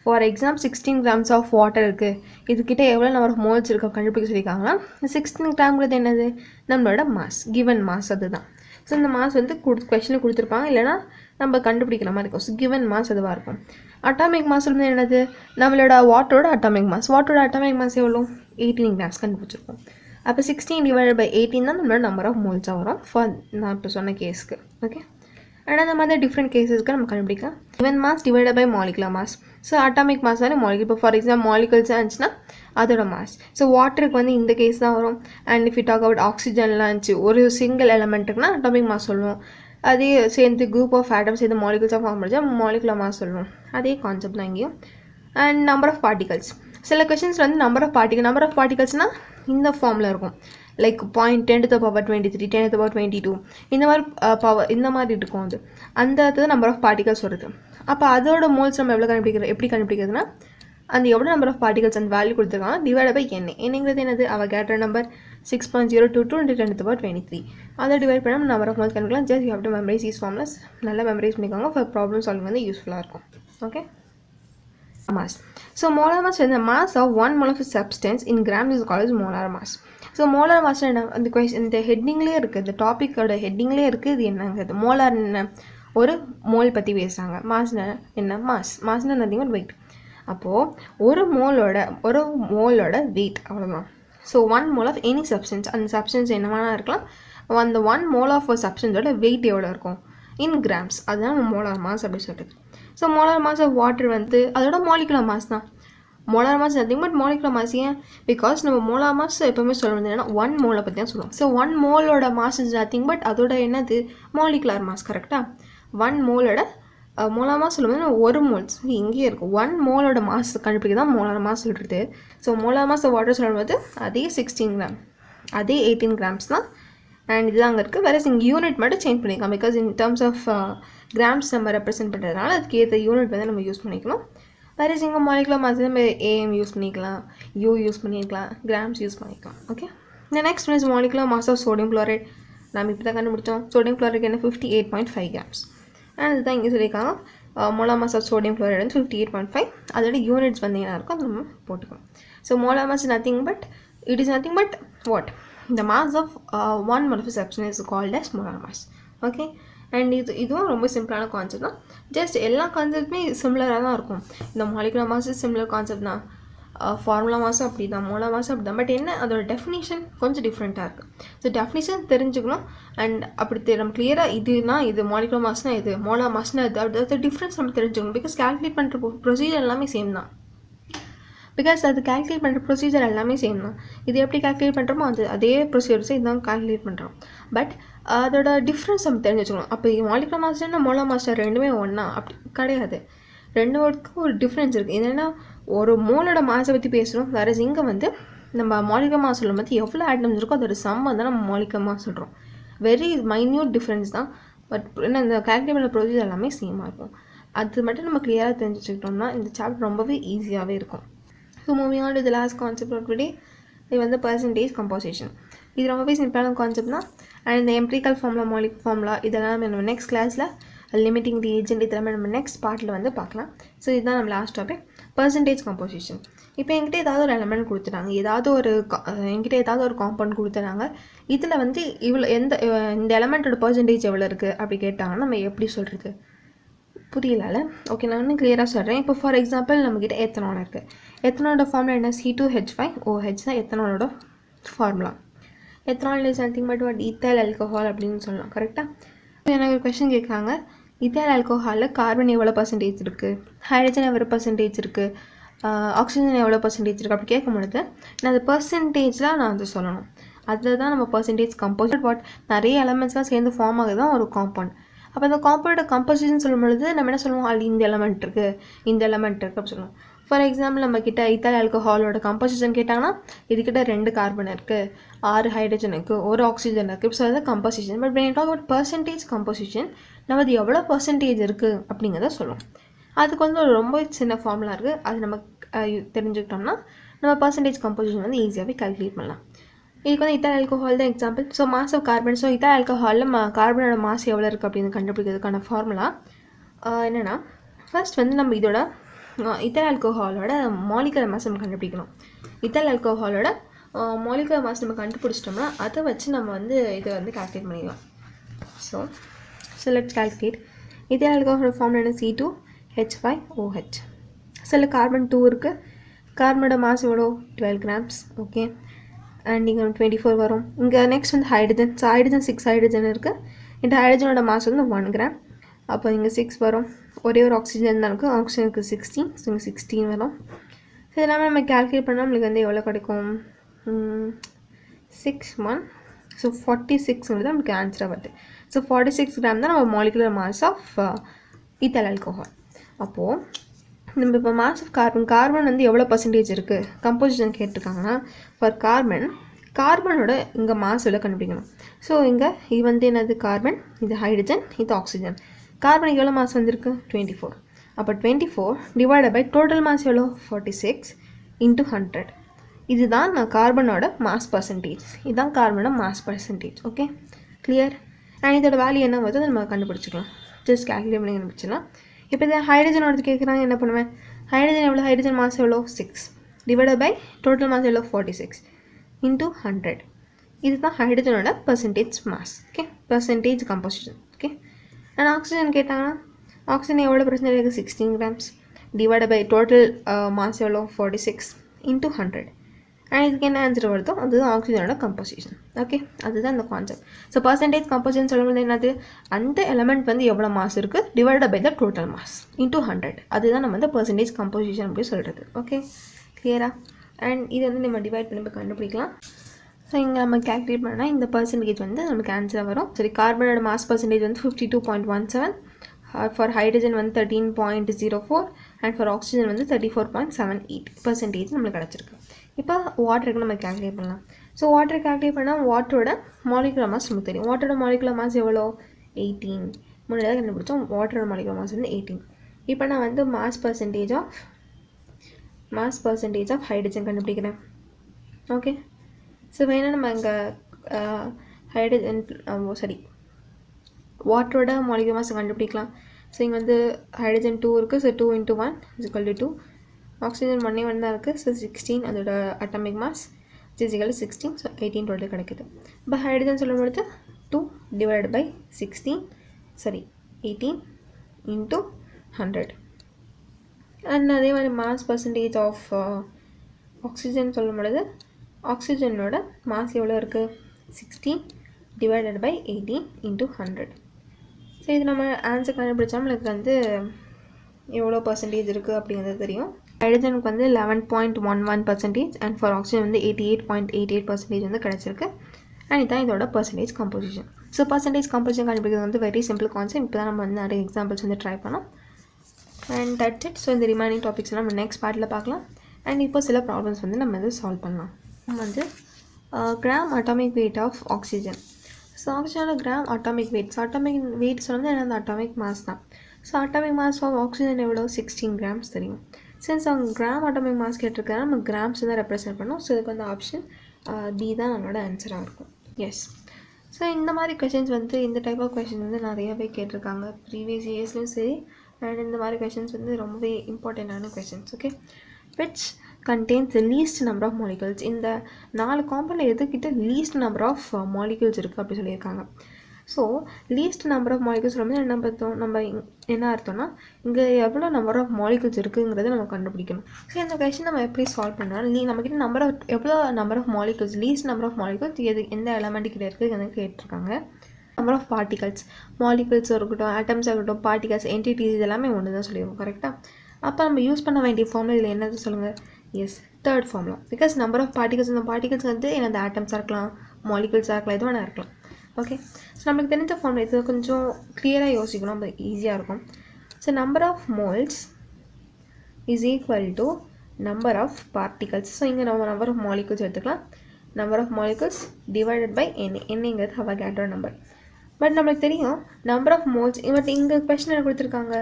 for example 16 grams of water இருக்குது, இதுக்கிட்ட எவ்வளோ நம்பர் ஆஃப் மோல்ஸ் இருக்குது கண்டுபிடிக்க சொல்லியிருக்காங்கன்னா, 16 கிராம்ங்கிறது என்னது, நம்மளோட மாஸ், கிவன் மாஸ் அதுதான். ஸோ இந்த மாஸ் வந்து கொஸ்டினில் கொடுத்துருப்பாங்க, இல்லைனா நம்ம கண்டுபிடிக்கிற மாதிரி இருக்கும். ஸோ கிவன் மாஸ் அதுவாக இருக்கும். அட்டாமிக் மாஸ் வந்து என்னது, நம்மளோட வாட்டரோட அட்டாமிக் மாஸ். வாட்டரோட அட்டாமிக் மாஸ் எவ்வளோ 18 கிராம்ஸ் கண்டுபிடிச்சிருக்கோம். அப்போ 16 டிவைடட் பை 18 தான் நம்மளோட நம்பர் ஆஃப் மோல்ஸாக வரும் ஃபார் நான் இப்போ சொன்ன கேஸ்க்கு. ஓகே, அண்ட் அந்த மாதிரி டிஃப்ரெண்ட் கேஸஸ்க்கு நம்ம கண்டுபிடிக்கலாம். Given mass divided by molecular mass. So atomic mass தானே மாலிகுல். இப்போ ஃபார் எக்ஸாம்பிள் மாலிகுல்ஸாக இருந்துச்சுன்னா அதோட மாஸ். ஸோ வாட்டருக்கு வந்து இந்த கேஸ் தான் வரும். And if you talk about ஆக்சிஜன்லாம் இருந்துச்சு, ஒரு சிங்கிள் எலமெண்ட்டுக்குனா அட்டாமிக் மாஸ் சொல்லுவோம். அதே சேர்ந்து குரூப் ஆஃப் ஆட்டம்ஸ் சேர்ந்து மாலிகுல்ஸாக ஃபார்ம் பண்ணிச்சா மாலிகுலர் மாஸ் சொல்லுவோம். அதே கான்செப்ட் தான் இங்கேயும். And number of particles. சில கொஷின்ஸ் வந்து நம்பர் ஆஃப் பார்ட்டிகல்ஸ்னால் இந்த ஃபார்மில் இருக்கும். லைக் 10⁻23 10⁻22 இந்த மாதிரி பவர் இந்த மாதிரி இருக்கும். அது அந்த நம்பர் ஆஃப் பார்ட்டிகல்ஸ் வருது. அப்போ அதோட மோல்ஸ் நம்ம எப்படி கண்டுபிடிக்கிறதுனா அந்த எவ்வளோ நம்பர் ஆஃப் பார்ட்டிகல்ஸ் அந்த வேல்யூ கொடுத்துருக்காங்க டிவைட் பை என்னங்கிறது என்னது Avogadro number 6.022 into 10 to the power 23 அதை டிவைட் பண்ணால் நம்பர் ஆஃப் மோல்ஸ் கண்டுபிடிக்கலாம். Just you have to memorise these formulas. நல்லா மெமரைஸ் பண்ணிக்கோங்க. ஃபார் ப்ராப்ளம் சால்விங் வந்து யூஸ்ஃபுல்லாக இருக்கும். Okay, mass. So molar mass is the mass of one mole of a substance in grams is called as molar mass. So molar mass அந்த question இந்த ஹெட்டிங்லேயே இருக்குது, இந்த டாப்பிக்கோட ஹெட்டிங்லேயே இருக்குது. இது என்னங்கிறது மோலார் என்ன, ஒரு மோல் பற்றி பேசுகிறாங்க. மாஸ்னா என்ன, மாஸ்னா நத்திங் பட் வெயிட். அப்போது ஒரு மோலோட வெயிட் அவ்வளோதான். So 1 mole of any substance, அந்த சப்ஸ்டன்ஸ் என்னவானா இருக்கலாம். அந்த 1 mole of a substanceோட வெயிட் எவ்வளோ இருக்கும் இன் கிராம்ஸ், அதுதான் மோலார் மாஸ் அப்படி சொல்கிறது. So molar mass of water வந்து அதோட மாலிகுலர் மாஸ் தான். Molar mass nothing but molecular mass. ஏன், பிகாஸ் நம்ம மோலார் மாஸ் எப்போவுமே சொல்ல முடியாது, ஏன்னா 1 mole பற்றி தான் சொல்லுவோம். So 1 mole mass is nothing but அதோட என்னது மாலிகுலர் மாஸ். கரெக்டாக 1 mole மோலார் மாஸ் சொல்லும்போது ஒரு மோல்ஸ் இங்கேயே இருக்கும். 1 mole மாஸ் கண்டுபிடிக்க தான் மோலார் மாஸ் சொல்கிறது. So molar mass of water சொல்லும்போது அதே 16 கிராம், அதே 18 கிராம்ஸ் தான். அண்ட் இதுதான் அங்கே இருக்குது. வேறு இங்கே யூனிட் மட்டும் சேஞ்ச் பண்ணிக்கலாம். Because in terms of grams நம்ம ரெப்ரசென்ட் பண்ணுறதுனால அதுக்கு ஏற்ற யூனிட் வந்து நம்ம யூஸ் பண்ணிக்கணும். வேறு இங்கே மாலிகுலர் மாஸ் நம்ம ஏஎம் யூஸ் பண்ணிக்கலாம், யூ யூஸ் பண்ணிக்கலாம், கிராம்ஸ் யூஸ் பண்ணிக்கலாம். ஓகே, இந்த next one is molecular mass of sodium chloride. நம்ம இப்போ தான் கண்டுபிடிச்சோம். சோடியம் குளோரைட் என்ன 58.5 grams. அண்ட் இதுதான் இங்கே சொல்லியிருக்காங்க molar mass of sodium chloride வந்து 58.5. அதோட யூனிட்ஸ் வந்து என்ன இருக்கும் அது நம்ம போட்டுக்கணும். So molar mass nothing but it is nothing but what the mass of one mole of a substance is called as molar mass. Okay, and இதுவும் ரொம்ப சிம்பிளான கான்செப்ட் தான். ஜஸ்ட் எல்லா கான்செப்ட்டுமே சிமிலராக தான் இருக்கும். இந்த மாலிகுலர் மாஸ் சிமிலர் கான்செப்ட் தான், formula மாஸும் அப்படி தான், மோலார் மாஸும் அப்படி தான். பட் என்ன அதோட டெஃபினிஷன் கொஞ்சம் டிஃப்ரெண்ட்டாக இருக்குது. ஸோ டெஃபினிஷன் தெரிஞ்சுக்கணும். அண்ட் அப்படி நம்ம கிளியராக இதுனா இது மாலிகுலர் மாஸ்னால் இது, மோலார் மாஸ்னால் இது, அப்படி டிஃப்ரென்ஸ் நம்ம தெரிஞ்சுக்கணும். பிகாஸ் கால்குலேட் பண்ணுற ப்ரொசீஜர் எல்லாமே சேம் தான். பிகாஸ் அது கால்குலேட் பண்ணுற ப்ரொசீஜர் எல்லாமே சேம் தான். இது எப்படி கால்குலேட் பண்ணுறோமோ அதே ப்ரொசீஜர்ஸை இதுதான் கால்குலேட் பண்ணுறோம். பட் அதோட டிஃப்ரென்ஸ் நம்ம தெரிஞ்சு வச்சுக்கணும். அப்போ மாலிகுலர் மாஸ்டர்னா மோலார் மாஸ்டர் ரெண்டுமே ஒன்றா அப்படி கிடையாது. ரெண்டு வேர்டுக்கும் ஒரு டிஃப்ரென்ஸ் இருக்குது. என்னென்னா ஒரு மோலோட மாஸை பற்றி பேசுகிறோம். வேறு இங்கே வந்து நம்ம மாலிகுலர் மாஸ் சொல்லும் போது எவ்வளோ ஆட்டம்ஸ் இருக்கோ அதோட சம் தான் நம்ம மாலிகுலர் மாஸ் சொல்கிறோம். வெரி மைன்யூட் டிஃப்ரென்ஸ் தான். பட் என்ன இந்த கால்குலேட் பண்ணுற ப்ரொசீஜர் எல்லாமே சேமாக இருக்கும். அது மட்டும் நம்ம கிளியராக தெரிஞ்சு வச்சுக்கிட்டோம்னா இந்த சாப்டர் ரொம்பவே ஈஸியாகவே இருக்கும். So moving on to the last concept of today, இது வந்து பர்சன்டேஜ் கம்போசிஷன். இது ரொம்பவே சிம்பிளான கான்செப்ட் தான். அண்ட் இந்த எம்ப்ரிக்கல் ஃபார்முலா, மாலிக் ஃபார்முலா இதெல்லாம் நம்ம நெக்ஸ்ட் கிளாஸில் லிமிட்டிங் தி ஏஜென்ட் இதெல்லாமே நம்ம நெக்ஸ்ட் பார்ட்டில் வந்து பார்க்கலாம். ஸோ இதுதான் நம்ம லாஸ்ட் டாபிக், பர்சன்டேஜ் கம்போசிஷன். இப்போ என்கிட்ட ஏதாவது ஒரு எலமெண்ட் கொடுத்துட்டாங்க, என்கிட்ட ஏதாவது ஒரு காம்பவுண்ட் கொடுத்துட்டாங்க. இதில் வந்து இவ்வளோ இந்த எலமெண்ட்டோட பர்சன்டேஜ் எவ்வளோ இருக்குது அப்படி கேட்டாங்கன்னா நம்ம எப்படி சொல்கிறது, புரியல. ஓகே, நான் இன்னும் கிளியராக சொல்கிறேன். இப்போ ஃபார் எக்ஸாம்பிள் நம்மக்கிட்ட எத்தனால் இருக்குது. எத்தனாலோட ஃபார்முலா என்ன, C2H5OH தான் எத்தனாலோட formula. Ethanol is nothing but what ethyl alcohol அப்படின்னு சொல்லலாம். கரெக்டாக எனக்கு ஒரு கொஸ்டின் கேட்குறாங்க, ஈத்தைல் ஆல்கஹாலில் கார்பன் எவ்வளோ பர்சன்டேஜ் இருக்குது, ஹைட்ரஜன் எவ்வளோ பர்சன்டேஜ் இருக்குது, ஆக்சிஜன் எவ்வளோ பர்சன்டேஜ் இருக்குது அப்படி கேட்க முடியுது. நான் அந்த பர்சன்டேஜ்லாம் நான் வந்து சொல்லணும். அதில் தான் நம்ம பர்சன்டேஜ் கம்போசிட் வாட் நிறைய எலமெண்ட்ஸ்லாம் சேர்ந்து ஃபார்ம் ஆகுது தான் ஒரு காம்பவுண்ட். அப்போ அந்த காம்பவுண்டோட கம்போசிஷன் சொல்லும் பொழுது நம்ம என்ன சொல்லுவோம், அது இந்த எலமெண்ட் இருக்குது அப்படின்னு சொல்லுவோம். ஃபார் எக்ஸாம்பிள் நம்மக்கிட்ட ஈத்தைல் ஆல்கஹாலோட கம்போசிஷன் கேட்டாங்கன்னா இதுக்கிட்ட 2 கார்பன் இருக்குது, 6 ஹைட்ரஜன் இருக்குது, 1 ஆக்சிஜன் இருக்குது. ஸோ அதுதான் composition. But when you talk about percentage composition நம்ம அது எவ்வளோ பர்சன்டேஜ் இருக்குது அப்படிங்கிறத சொல்லுவோம். அதுக்கு வந்து ஒரு ரொம்ப சின்ன ஃபார்முலா இருக்குது. அது நம்ம தெரிஞ்சுக்கிட்டோம்னா நம்ம பர்சன்டேஜ் கம்போசிஷன் வந்து ஈஸியாகவே கால்குலேட் பண்ணலாம். இதுக்கு வந்து ஈத்தைல் ஆல்கஹால் தான் example. So mass of carbon. So ethyl ஆல்கஹாலில் கார்பனோட மாஸ் எவ்வளோ இருக்குது அப்படின்னு கண்டுபிடிக்கிறதுக்கான ஃபார்முலா என்னென்னா, ஃபர்ஸ்ட் வந்து நம்ம இதோட ஈத்தைல் ஆல்கஹாலோட மாலிகுலர் மாஸ் நம்ம கண்டுபிடிக்கணும். ஈத்தைல் ஆல்கஹாலோட மாலிகுலர் மாஸ் நம்ம கண்டுபிடிச்சிட்டோம்னா அதை வச்சு நம்ம வந்து இதை வந்து கால்குலேட் பண்ணிடலாம். So let's calculate. ஈத்தைல் ஆல்கஹாலோட ஃபார்முலா என்ன, C2H5OH. சில கார்பன் 2 இருக்குது. கார்பனோட மாஸ் எவ்வளோ 12 grams. ஓகே, அண்ட் இங்கே 24 வரும். இங்கே நெக்ஸ்ட் வந்து ஹைட்ரஜன். ஸோ ஹைட்ரஜன் 6 ஹைட்ரஜன் இருக்குது. இந்த ஹைட்ரஜனோட மாஸ் வந்து 1 gram. அப்போ இங்கே 6 வரும். ஒரே ஒரு ஆக்சிஜன் தான் இருக்குது. ஆக்சிஜனுக்கு 16. ஸோ இங்கே 16 வரும். ஸோ எல்லாமே நம்ம கால்குலேட் பண்ணால் நம்மளுக்கு வந்து எவ்வளோ கிடைக்கும், 6 ஸோ 46 தான் நமக்கு ஆன்சராக வருது. ஸோ 46 கிராம் தான் நம்ம molecular mass of ethyl alcohol. அப்போது நம்ம இப்போ மாஸ் ஆஃப் கார்பன் வந்து எவ்வளோ பர்சன்டேஜ் இருக்குது கம்போசிஷன் கேட்டிருக்காங்கன்னா, ஃபார் கார்பனோட இங்கே மாஸ் எவ்வளோ கண்டுபிடிக்கணும். ஸோ இங்கே இது வந்து என்னது கார்பன், இது ஹைட்ரஜன், இது ஆக்சிஜன். கார்பனுக்கு எவ்வளோ மாஸ் வந்திருக்கு 24. அப்போ 24 டிவைடட் பை டோட்டல் மாஸ் எவ்வளோ 46 இன்ட்டு 100. இதுதான் நான் கார்பனோட மாஸ் பர்சன்டேஜ். இதுதான் கார்பனோட mass percentage. Okay clear. And இதோட வேல்யூ என்ன வருது நம்ம கண்டுபிடிச்சிக்கலாம். ஜஸ்ட் கால்குலேட் பண்ணி கண்டுபிடிச்சிடலாம். இப்போ இதை ஹைட்ரஜனோட கேட்குறாங்க, என்ன பண்ணுவேன்? ஹைட்ரஜன் எவ்வளோ? ஹைட்ரஜன் மாஸ் எவ்வளோ 6 டிவைடட் பை டோட்டல் மாஸ் எவ்வளோ 46 இன்ட்டு 100. இதுதான் ஹைட்ரஜனோட percentage mass. Okay percentage composition. Okay and oxygen கேட்டாங்கன்னா ஆக்சிஜன் எவ்வளோ பர்சன்டேஜ் இருக்குது 16 grams divided by total mass எவ்வளோ 46 இன்ட்டு 100. அண்ட் இதுக்கு என்ன ஆன்சர் வருதோ அதுதான் ஆக்சிஜனோட கம்போசிஷன். ஓகே அதுதான் இந்த கான்செப்ட். ஸோ பர்சன்டேஜ் கம்போசிஷன் சொல்லும்போது என்னது, அந்த எலமெண்ட் வந்து எவ்வளோ மாஸ் இருக்குது divided by the total mass into 100. அதுதான் நம்ம வந்து பர்சன்டேஜ் கம்போசிஷன் அப்படி சொல்கிறது. ஓகே கிளியரா. அண்ட் இது வந்து நம்ம டிவைட் பண்ணி கண்டுபிடிக்கலாம். ஸோ இங்கே நம்ம கேல்குலேட் பண்ணால் இந்த பர்சன்டேஜ் வந்து நமக்கு ஆன்சர் வரும். சரி கார்பனோட மாஸ் பர்சன்டேஜ் வந்து 52.17, ஃபார் ஹைட்ரஜன் வந்து 13.04 அண்ட் ஃபார் ஆக்சிஜன் வந்து 34.78% நம்மளுக்கு கிடச்சிருக்கு. இப்போ வாட்டருக்கு நம்ம கேல்குலேட் பண்ணலாம். ஸோ வாட்டர் கேல்குலேட் பண்ணால் வாட்டரோட மாலிகுலர் மாஸ் நமக்கு தெரியும். வாட்டரோட மாலிகுலர் மாஸ் எவ்வளோ 18. முன்னாடி கண்டுபிடிச்சோம் வாட்டரோட மாலிகுலர் மாஸ் வந்து 18. இப்போ நான் வந்து மாஸ் பர்சன்டேஜ் ஆஃப் ஹைட்ரஜன் கண்டுபிடிக்கிறேன். ஓகே ஸோ வேணால் நம்ம இங்கே ஹைட்ரஜன் வாட்டரோட மாலிகுலர் மாஸ் கண்டுபிடிக்கலாம். ஸோ இங்கே வந்து ஹைட்ரஜன் 2 இருக்குது. ஸோ 2 × 1 = 2. ஆக்சிஜன் 1 தான் இருக்குது. ஸோ 16 அதோட அட்டாமிக் மாஸ் = 16. ஸோ 18 டோட்டல் கிடைக்குது. இப்போ ஹைட்ரஜன் சொல்லும்பொழுது 2 டிவைடட் பை 18 இன்ட்டு 100. அண்ட் அதே மாதிரி மாஸ் பர்சன்டேஜ் ஆஃப் ஆக்சிஜன் சொல்லும் பொழுது ஆக்சிஜனோட மாஸ் எவ்வளோ இருக்குது 16 டிவைடட் பை 18 இன்ட்டு 100. ஸோ இது நம்ம ஆன்சர் கண்டுபிடிச்சா நம்மளுக்கு வந்து எவ்வளோ பர்சன்டேஜ் இருக்குது அப்படிங்கிறது தெரியும். ஹைட்ரஜனுக்கு வந்து 11.11% அண்ட் ஃபார் ஆக்சிஜன் வந்து 88.88% வந்து கிடச்சிருக்கு. அண்ட் இதுதான் இதோட percentage composition. So percentage composition கண்டுபிடிக்கிறது வந்து வெரி சிம்பிள் கான்செப்ட். இப்போ தான் நம்ம வந்து நிறைய எக்ஸாம்பிள்ஸ் வந்து ட்ரை பண்ணோம். And that's it. ஸோ இந்த ரிமைனிங் டாபிக்ஸ்லாம் நம்ம நெக்ஸ்ட் பார்ட்டில் பார்க்கலாம். அண்ட் இப்போ சில ப்ராப்ளம்ஸ் வந்து நம்ம வந்து சால்வ் பண்ணலாம். நம்ம வந்து gram atomic weight of oxygen. So ஆக்சிஜனோட gram atomic weight. Atomic weight சொல்லுறது என்னது அட்டாமிக் மாஸ் தான். So atomic mass of oxygen எவ்வளோ 16 கிராம்ஸ் தெரியும். சின்ஸ் அவங்க கிராம் அட்டாமிக் மாஸ் கேட்டிருக்காங்க நம்ம கிராம்ஸ் தான் ரெப்ரசென்ட் பண்ணோம். ஸோ இதுக்கு வந்து ஆப்ஷன் டி தான் நம்மளோட ஆன்சராக இருக்கும். எஸ். ஸோ இந்த மாதிரி கொஷின்ஸ் வந்து இந்த டைப் ஆஃப் கொஷின் வந்து நிறையவே கேட்டிருக்காங்க ப்ரீவியஸ் இயர்ஸ்லையும் சரி. அண்ட் இந்த மாதிரி கொஷின்ஸ் வந்து ரொம்பவே இம்பார்ட்டண்ட்டான questions. Okay which contains the least number of molecules. இந்த 4 காம்பவுண்டில் எதுக்கிட்ட லீஸ்ட் நம்பர் ஆஃப் மாலிகுல்ஸ் இருக்குது அப்படி சொல்லியிருக்காங்க. So least number of molecules வந்து நம்ம என்ன அர்த்தம்னா இங்கே எவ்வளோ நம்பர் ஆஃப் மாலிகுல்ஸ் இருக்குங்கிறத நம்ம கண்டுபிடிக்கணும். ஸோ இந்த கொஷின் நம்ம எப்படி சால்வ் பண்ணாலும் நம்மக்கிட்ட எவ்வளோ number of molecules least number of molecules எந்த எலமெண்ட் கிட்ட இருக்குது கேட்டிருக்காங்க. நம்பர் ஆஃப் பார்ட்டிகல்ஸ் மாலிகுல்ஸ் இருக்கட்டும் ஆட்டம்ஸாக இருக்கட்டும் பார்ட்டிகல்ஸ் என்டிட்டிஸ் இதெல்லாமே ஒன்று தான் சொல்லிடுவோம் கரெக்டாக. அப்போ நம்ம யூஸ் பண்ண வேண்டிய ஃபார்முலா இதில் என்னது சொல்லுங்கள். Yes third formula. Because number of particles இந்த பார்ட்டிகல்ஸ் வந்து என்னது ஆட்டம்ஸாக இருக்கலாம் மாலிகுல்ஸாக இருக்கலாம் எது வேணா இருக்கலாம். ஓகே ஸோ நம்மளுக்கு தெரிஞ்ச ஃபார்முலா இது கொஞ்சம் கிளியராக யோசிக்கணும் நம்ம ஈஸியாக இருக்கும். So number of moles is equal to number of particles. So இங்கே நம்ம நம்பர் ஆஃப் மாலிகுல்ஸ் எடுத்துக்கலாம். Number of molecules divided by என்னங்கிறது அவகாட்ரோ நம்பர். பட் நம்மளுக்கு தெரியும் நம்பர் ஆஃப் மோல்ஸ். பட் இங்கே கொஸ்டின் என்ன கொடுத்துருக்காங்க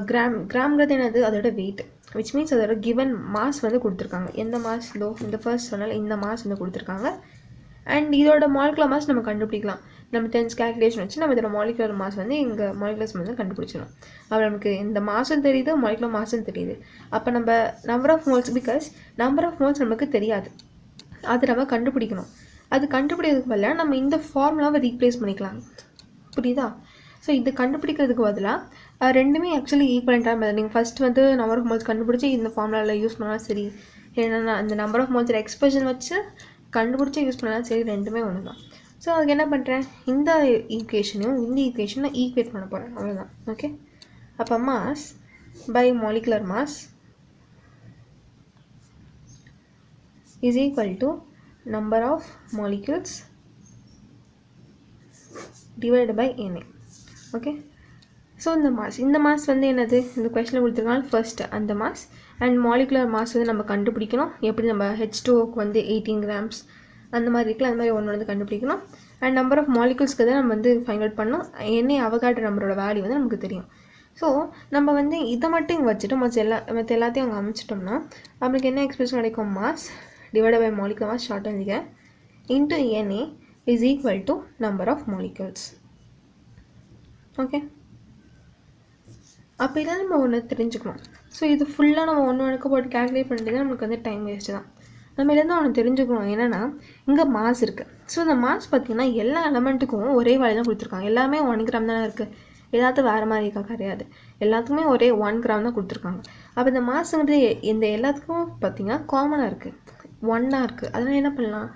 கிராம்ங்கிறது என்னது அதோட வெயிட் விச் மீன்ஸ் அதோட கிவன் மாஸ் வந்து கொடுத்துருக்காங்க. எந்த மாஸ் இந்த ஃபர்ஸ்ட் சொன்னால இந்த மாஸ் வந்து கொடுத்துருக்காங்க. அண்ட் இதோட மாலிகுலர் மாஸ் நம்ம கண்டுபிடிக்கலாம். நம்ம டென்ஸ் கேல்குலேஷன் வச்சு நம்ம இதோட மாலிகுலர் மாஸ் வந்து இங்கே மாலிகுலர்ஸ் வந்து கண்டுபிடிச்சிடலாம். அப்போ நமக்கு இந்த மாஸும் தெரியுது மாலிகுலர் மாஸும் தெரியுது. அப்போ நம்ம number of moles because number of moles நமக்கு தெரியாது அது நம்ம கண்டுபிடிக்கணும். அது கண்டுபிடிக்கிறதுக்கு பதிலாக நம்ம இந்த ஃபார்முலாவை ரீப்ளேஸ் பண்ணிக்கலாம். புரியுதா? ஸோ இது கண்டுபிடிக்கிறதுக்கு பதிலாக ரெண்டுமே ஆக்சுவலி ஈக்குவலண்ட்டாக நீங்கள் ஃபஸ்ட் வந்து நம்பர் ஆஃப் மோல்ஸ் கண்டுபிடிச்சி இந்த ஃபார்முலாவில் யூஸ் பண்ணாலும் சரி இல்லைன்னா இந்த நம்பர் ஆஃப் மோல்ஸ் எக்ஸ்பிரஷன் வச்சு கண்டுபிடிச்சி யூஸ் பண்ணாலும் சரி ரெண்டுமே ஒன்று தான். ஸோ அதுக்கு என்ன பண்ணுறேன் இந்த ஈக்குவேஷனையும் இந்த ஈக்குவேஷனை ஈக்குவேட் பண்ண போகிறேன் அவ்வளோதான். ஓகே அப்போ mass by molecular mass is equal to number of molecules divided by Na. Okay so இந்த மாஸ் வந்து என்னது இந்த கொஸ்டினில் கொடுத்துருக்காங்க ஃபர்ஸ்ட் அந்த மாஸ் அண்ட் மாலிகுலர் மாஸ் வந்து நம்ம கண்டுபிடிக்கணும். எப்படி நம்ம H2Oக்கு வந்து 18 கிராம்ஸ் அந்த மாதிரி இருக்குல்ல அந்த மாதிரி ஒன்று வந்து கண்டுபிடிக்கணும். அண்ட் நம்பர் ஆஃப் மாலிகுல்ஸ்க்கு தான் நம்ம வந்து ஃபைண்ட் அவுட் பண்ணோம். என்ன அவகாட்ரோ நம்பரோட வேல்யூ வந்து நமக்கு தெரியும். ஸோ நம்ம வந்து இதை மட்டும் இங்கே வச்சுட்டு மற்ற எல்லாத்தையும் அங்கே அமைச்சிட்டோம்னா நம்மளுக்கு என்ன எக்ஸ்பிரஷன் கிடைக்கும்? Mass divided by molecular mass short எழுதிக்க into Na is equal to number of molecules. Okay, அப்போ இதான் நம்ம ஒன்று தெரிஞ்சுக்கணும். ஸோ இது ஃபுல்லாக நம்ம ஒன்று போட்டு கேல்குலேட் பண்ணிட்டு நம்மளுக்கு வந்து டைம் வேஸ்ட்டு தான். நம்ம இதுலேருந்து ஒன்று தெரிஞ்சுக்கணும் என்னென்னா, இங்கே மாஸ் இருக்குது. ஸோ இந்த மாஸ் பார்த்திங்கன்னா எல்லா எலமெண்ட்டுக்கும் ஒரே வேல்யூ தான் கொடுத்துருக்காங்க. எல்லாமே 1 கிராம் தானே இருக்குது, ஏதாவது வேறு மாதிரி இருக்கா? கிடையாது, எல்லாத்துக்குமே ஒரே 1 கிராம் தான் கொடுத்துருக்காங்க. அப்போ இந்த மாஸுங்கிறது இந்த எல்லாத்துக்கும் பார்த்திங்கன்னா காமனாக இருக்குது, 1 இருக்குது. அதனால் என்ன பண்ணலாம்,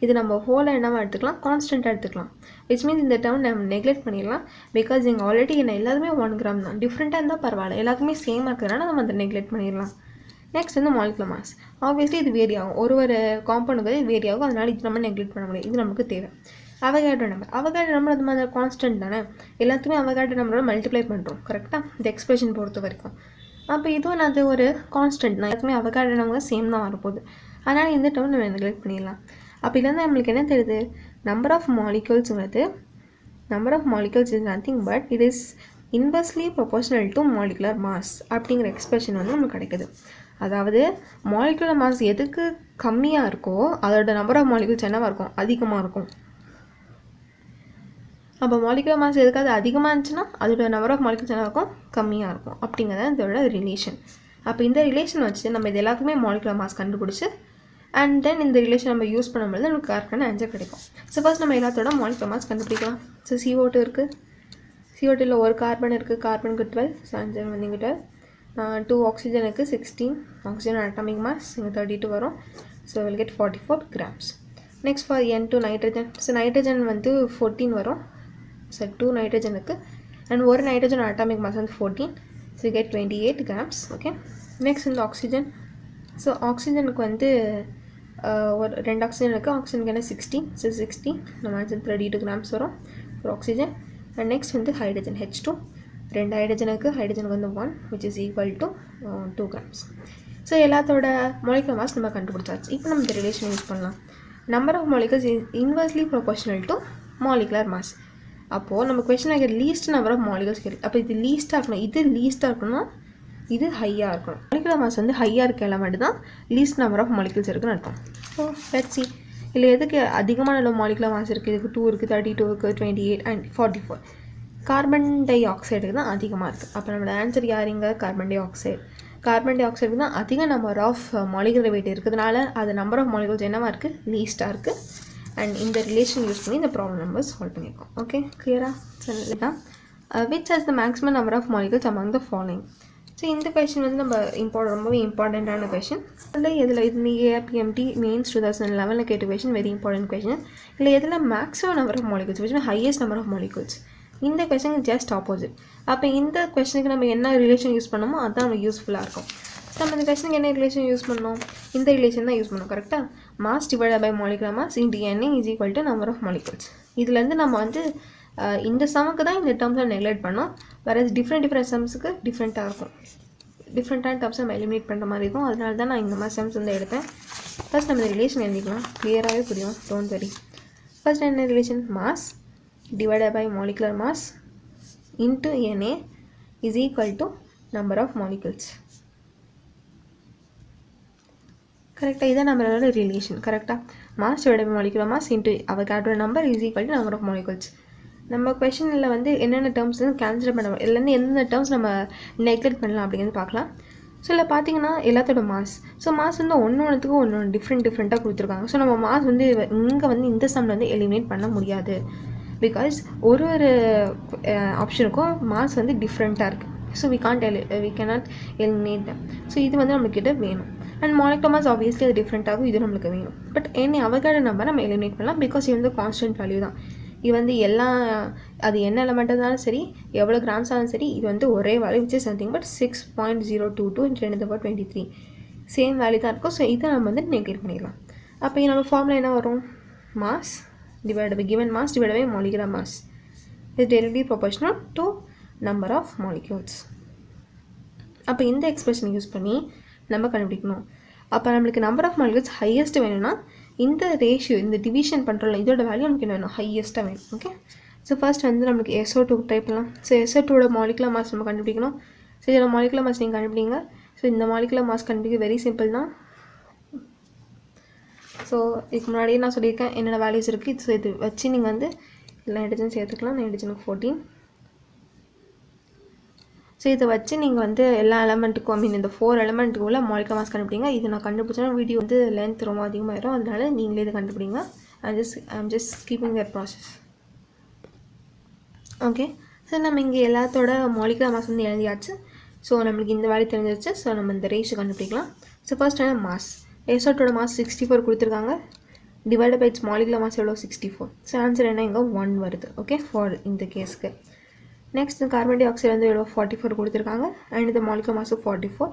இது நம்ம ஹோலாக என்னவா எடுத்துக்கலாம், கான்ஸ்டண்ட்டாக எடுத்துக்கலாம். விச் மீன்ஸ் இந்த டேர்ம் நம்ம நெக்லெக்ட் பண்ணிடலாம். பிகாஸ் இங்கே ஆல்ரெடி என்ன எல்லாத்துமே 1 கிராம் தான். டிஃப்ரெண்ட்டாக இருந்தால் பரவாயில்ல, எல்லாத்துக்குமே சேமாக இருக்கிறதுனால நம்ம அதை நெக்லெக்ட் பண்ணிடலாம். நெக்ஸ்ட் வந்து மாலிகுலர் மாஸ். ஆப்வியஸ்லி இது வேரி ஆகும், ஒரு காம்பவுண்டுக்கு வேரி ஆகும். அதனால் இது நம்ம நெக்லெக்ட் பண்ண முடியாது, இது நமக்கு தேவை. அவகேட்ரோ நம்பர் அது மாதிரி கான்ஸ்டன்ட் தானே, எல்லாத்துக்குமே அவகேட்ரோ நம்பரோட மல்டிப்ளை பண்ணுறோம் கரெக்டாக, இந்த எக்ஸ்பிரஷன் பொறுத்த வரைக்கும். அப்போ இதுவும் அது ஒரு கான்ஸ்டன்ட் தான், எல்லாத்துக்குமே அவகேட்ரோ நம்பர் சேம் தான் வரப்போகுது. அதனால் இந்த டேர்ம் நம்ம நெக்லெக்ட் பண்ணிடலாம். அப்போ இதுலேருந்து நம்மளுக்கு என்ன தெரியுது, நம்பர் ஆஃப் மாலிகுல்ஸுங்கிறது is nothing but it is inversely proportional to molecular mass அப்படிங்கிற எக்ஸ்பிரஷன் வந்து நமக்கு கிடைக்குது. அதாவது மாலிகுலர் மாஸ் எதுக்கு கம்மியாக இருக்கோ அதோட நம்பர் ஆஃப் மாலிகுல்ஸ் என்னவாக இருக்கும், அதிகமாக இருக்கும். அப்போ மாலிகுலர் மாஸ் எதுக்காவது அதிகமாக இருந்துச்சுன்னா அதோட நம்பர் ஆஃப் மாலிகுல்ஸ் என்ன இருக்கும், கம்மியாக இருக்கும். அப்படிங்கிறத இதோட ரிலேஷன். அப்போ இந்த ரிலேஷன் வச்சு நம்ம இது எல்லாத்துக்குமே மாலிகுலர் மாஸ் கண்டுபிடிச்சி அண்ட் தென் இந்த ரிலேஷன் நம்ம யூஸ் பண்ணும்போது நமக்கு கரெக்டான ஆன்சர் கிடைக்கும். ஸோ ஃபர்ஸ்ட் நம்ம எல்லாத்தோட மாலிகுலர் மாஸ் கண்டுபிடிக்கலாம். ஸோ CO2 இருக்குது, CO2ல ஒரு கார்பன் இருக்குது, கார்பனுக்கு 12, ஸோ ஆன்சர் வந்து இங்கே 12. 2 ஆக்சிஜனுக்கு 16, ஆக்சிஜன் அட்டாமிக் மாஸ் இங்கே 32 வரும். So will get 44 grams. Next for N2 nitrogen. So nitrogen வந்து 14 வரும். ஸோ 2 நைட்ரஜனுக்கு அண்ட் ஒரு நைட்ரஜன் அட்டாமிக் மாஸ் வந்து 14, so get 28 grams. Okay, next வந்து ஆக்சிஜன். ஸோ ஆக்சிஜனுக்கு வந்து ஒரு 2 ஆக்சிஜன் இருக்குது, ஆக்சிஜனுக்கு என்ன 16, ஸோ 16 நம்ம ஆன்சர் 32 grams வரும் ஒரு ஆக்சிஜன். அண்ட் நெக்ஸ்ட் வந்து ஹைட்ரஜன் H2, 2 ஹைட்ரஜனுக்கு வந்து 1 which is equal to 2 grams. So எல்லாத்தோட மாலிகுலர் மாஸ் நம்ம கண்டுபிடிச்சாச்சு. இப்போ நம்ம இந்த ரிலேஷன் யூஸ் பண்ணலாம். Number of molecules is inversely proportional to molecular mass. அப்போது நம்ம கொஸ்டின் ஆகிற லீஸ்ட் நம்பர் ஆஃப் மாலிகுல்ஸ் இருக்குது. அப்போ இது லீஸ்ட்டாக இருக்கணும், இது லீஸ்ட்டாக இருக்கணும், இது ஹையாக இருக்கணும். மாலிகுலர் மாஸ் வந்து ஹையாக இருக்க எலமெண்ட் தான் லீஸ்ட் நம்பர் ஆஃப் மாலிகுல்ஸ் இருக்குன்னு அர்த்தம். ஸோ லெட்ஸ் see இல்லை எதுக்கு அதிகமான மாலிகுலர் மாஸ் இருக்குது, இதுக்கு 2 இருக்குது, 32 இருக்குது, 28 அண்ட் 44. கார்பன் டை ஆக்சைடுக்கு தான் அதிகமாக இருக்குது. அப்போ நம்மளோட ஆன்சர் யாருங்க, கார்பன் டை ஆக்சைடு. கார்பன் டை ஆக்சைடுக்கு தான் அதிக நம்பர் ஆஃப் மாலிகுலர் வெயிட் இருக்கிறதுனால அது நம்பர் ஆஃப் மாலிகுல்ஸ் என்னவாக இருக்குது, லீஸ்ட்டாக இருக்குது. அண்ட் இந்த ரிலேஷன் யூஸ் பண்ணி இந்த ப்ராப்ளம் நம்பர் சால்வ் பண்ணியிருக்கோம். ஓகே, கிளியராக சொல்லலாம். Which has the maximum number of molecules among the following. So இந்த கொஷின் வந்து நம்ம ரொம்பவே இம்பார்ட்டண்ட்டான கொஷின். இதில் இது APMT மெயின்ஸ் 2011 கேட்ட கொஷின், வெரி இம்பார்ட்டன்ட் கொஷின். இல்லை எதில் maximum number of molecules which mean highest number of molecules. இந்த கொஷனுக்கு ஜஸ்ட் ஆப்போசிட். அப்போ இந்த கொஷனுக்கு நம்ம என்ன ரிலேஷன் யூஸ் பண்ணோமோ அதுதான் நம்ம யூஸ்ஃபுல்லாக இருக்கும். ஸோ நம்ம இந்த கொஷனுக்கு என்ன ரிலேஷன் யூஸ் பண்ணோம், இந்த ரிலேஷன் தான் யூஸ் பண்ணோம் கரெக்டாக. Mass divided by molecular mass into Na is equal to number of molecules. இதுலேருந்து நம்ம வந்து இந்த சமுக்கு தான் இந்த டேர்ம்ஸை நெக்லெக்ட் பண்ணோம். வேறு டிஃப்ரெண்ட் சம்ஸுக்கு டிஃப்ரெண்ட்டாக இருக்கும், டிஃப்ரெண்ட்டான டேர்ம்ஸ் நம்ம எலிமினேட் பண்ணுற மாதிரி இருக்கும். அதனால தான் நான் இந்த மாதிரி சம்ஸ் வந்து எடுத்தேன். ஃபர்ஸ்ட் நம்ம இந்த ரிலேஷன் எழுதிக்கலாம், கிளியராகவே புரியும், டோன்ட் வெரி. ஃபர்ஸ்ட் என்ன relation, mass divided by molecular mass into Na is equal to number of molecules. கரெக்டாக இதான் நம்மளோட ரிலேஷன் கரெக்டாக. Mass divided by molecular mass into Avogadro number is equal to number of molecules. நம்ம கொஷனில் வந்து என்னென்ன terms வந்து கேன்சல் பண்ண, இதுலேருந்து எந்தெந்த டேர்ம்ஸ் நம்ம நெக்லெக்ட் பண்ணலாம் அப்படிங்கிறது பார்க்கலாம். ஸோ இல்லை பார்த்தீங்கன்னா எல்லாத்தோட மாஸ், ஸோ மாஸ் வந்து ஒன்றுத்துக்கும் ஒன்று டிஃப்ரெண்ட்டாக கொடுத்துருக்காங்க. ஸோ நம்ம மாஸ் வந்து இங்கே வந்து இந்த சம்மில் வந்து எலிமினேட் பண்ண முடியாது. பிகாஸ் ஒரு ஆப்ஷனுக்கும் மாஸ் வந்து டிஃப்ரெண்ட்டாக இருக்குது. So we cannot eliminate them. So இது வந்து நம்மக்கிட்ட வேணும். அண்ட் மாலிகுலர் மாஸ் ஆப்வியஸ்லி அது டிஃப்ரெண்ட்டாகும், இது நம்மளுக்கு வேணும். பட் என்ன அவகேட்ரோ நம்பர் நம்ம எலிமினேட் பண்ணலாம். பிகாஸ் இது வந்து கான்ஸ்டன்ட் வேல்யூ தான். இது வந்து அது என்ன எலமெண்ட் இருந்தாலும் சரி, எவ்வளோ கிராம்ஸ் ஆனாலும் சரி, இது வந்து ஒரே value which is something but 6.022 × 10⁻23 same value தான் இருக்கும். ஸோ இதை நம்ம வந்து நெக்லெக்ட் பண்ணிடலாம். அப்போ என்னோட ஃபார்முலா என்ன வரும், mass divided by given mass divided by molecular mass is directly proportional to number of molecules. அப்போ இந்த எக்ஸ்பிரஷன் யூஸ் பண்ணி நம்ம கண்டுபிடிக்கணும். அப்போ நம்மளுக்கு நம்பர் ஆஃப் மாலிகுல்ஸ் ஹையஸ்ட் வேணும்னா இந்த ரேஷியோ, இந்த டிவிஷன் பண்ணுறோம்ல, இதோட வேல்யூ நமக்கு என்ன வேணும், ஹையஸ்ட்டாக வேணும். ஓகே, ஸோ ஃபர்ஸ்ட் வந்து நம்மளுக்கு SO2 டைப் பண்ணலாம். ஸோ SO2ஓட மாலிகுலர் மாஸ் நம்ம கண்டுபிடிக்கணும். ஸோ இதோட மாலிகுலர் மாஸ் நீங்கள் கண்டுபிடிங்க. ஸோ இந்த மாலிகுலர் மாஸ் கண்டுபிடிக்க வெரி சிம்பிள் தான். ஸோ இதுக்கு முன்னாடியே நான் சொல்லியிருக்கேன் என்னென்ன வேல்யூஸ் இருக்குது. ஸோ இது வச்சு நீங்கள் வந்து நைட்ரஜன் சேர்த்துக்கலாம். நைட்ரஜனுக்கு 14. ஸோ இதை வச்சு நீங்கள் வந்து எல்லா எலமெண்ட்டுக்கும் இந்த 4 எலமெண்ட்டுக்கு உள்ள மாலிகுலர் மாஸ் கண்டுபிடிங்க. இது நான் கண்டுபிடிச்சா வீடியோ வந்து லென்த் ரொம்ப அதிகமாகிடும். அதனால நீங்களே இதை கண்டுபிடிங்க. I'm just keeping that process. Okay, so நம்ம இங்கே எல்லாத்தோட மாலிகுலர் மாஸ் வந்து எழுதியாச்சு. ஸோ நம்மளுக்கு இந்த வேல்யூ தெரிஞ்சிருச்சு. ஸோ நம்ம இந்த ரேஷியோ கண்டுபிடிக்கலாம். ஸோ ஃபர்ஸ்ட் என்ன மாஸ், SO2ஓட மாஸ் 64 கொடுத்துருக்காங்க. Divide by its molecular mass எவ்வளோ 64. ஸோ ஆன்சர் என்ன இங்கே 1 வருது. ஓகே, ஃபார் இந்த கேஸ்க்கு. நெக்ஸ்ட் கார்பன் டை ஆக்சைடு வந்து எவ்வளோ 44 கொடுத்துருக்காங்க. அண்ட் இந்த மாலிகுலர் மாஸு 44.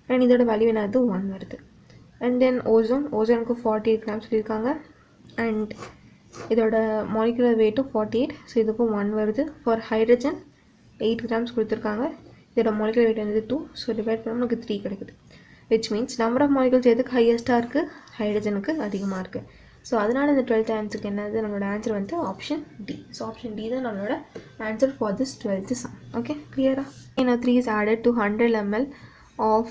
அண்ட் இதோட வேல்யூ என்னது 1 வருது. அண்ட் தென் ஓசோனுக்கு 48 கிராம் சொல்லியிருக்காங்க. அண்ட் இதோட மாலிகுலர் வெயிட்டும் 48. ஸோ இதுக்கும் 1 வருது. ஃபார் ஹைட்ரஜன் 8 கிராம்ஸ் கொடுத்துருக்காங்க. இதோட மாலிகுலர் வெயிட் வந்து 2. ஸோ டிவைட் பண்ணால் நமக்கு 3 கிடைக்குது. Which means number of molecules எதுக்கு ஹையஸ்ட்டாக இருக்குது, ஹைட்ரஜனுக்கு அதிகமாக இருக்குது. ஸோ அதனால் இந்த 12th ஆன்சருக்கு என்னது, நம்மளோட ஆன்சர் வந்து option D. So option D தான் நம்மளோட answer for this 12th sum. Okay, கிளியரா? NO3 is added to 100 ml of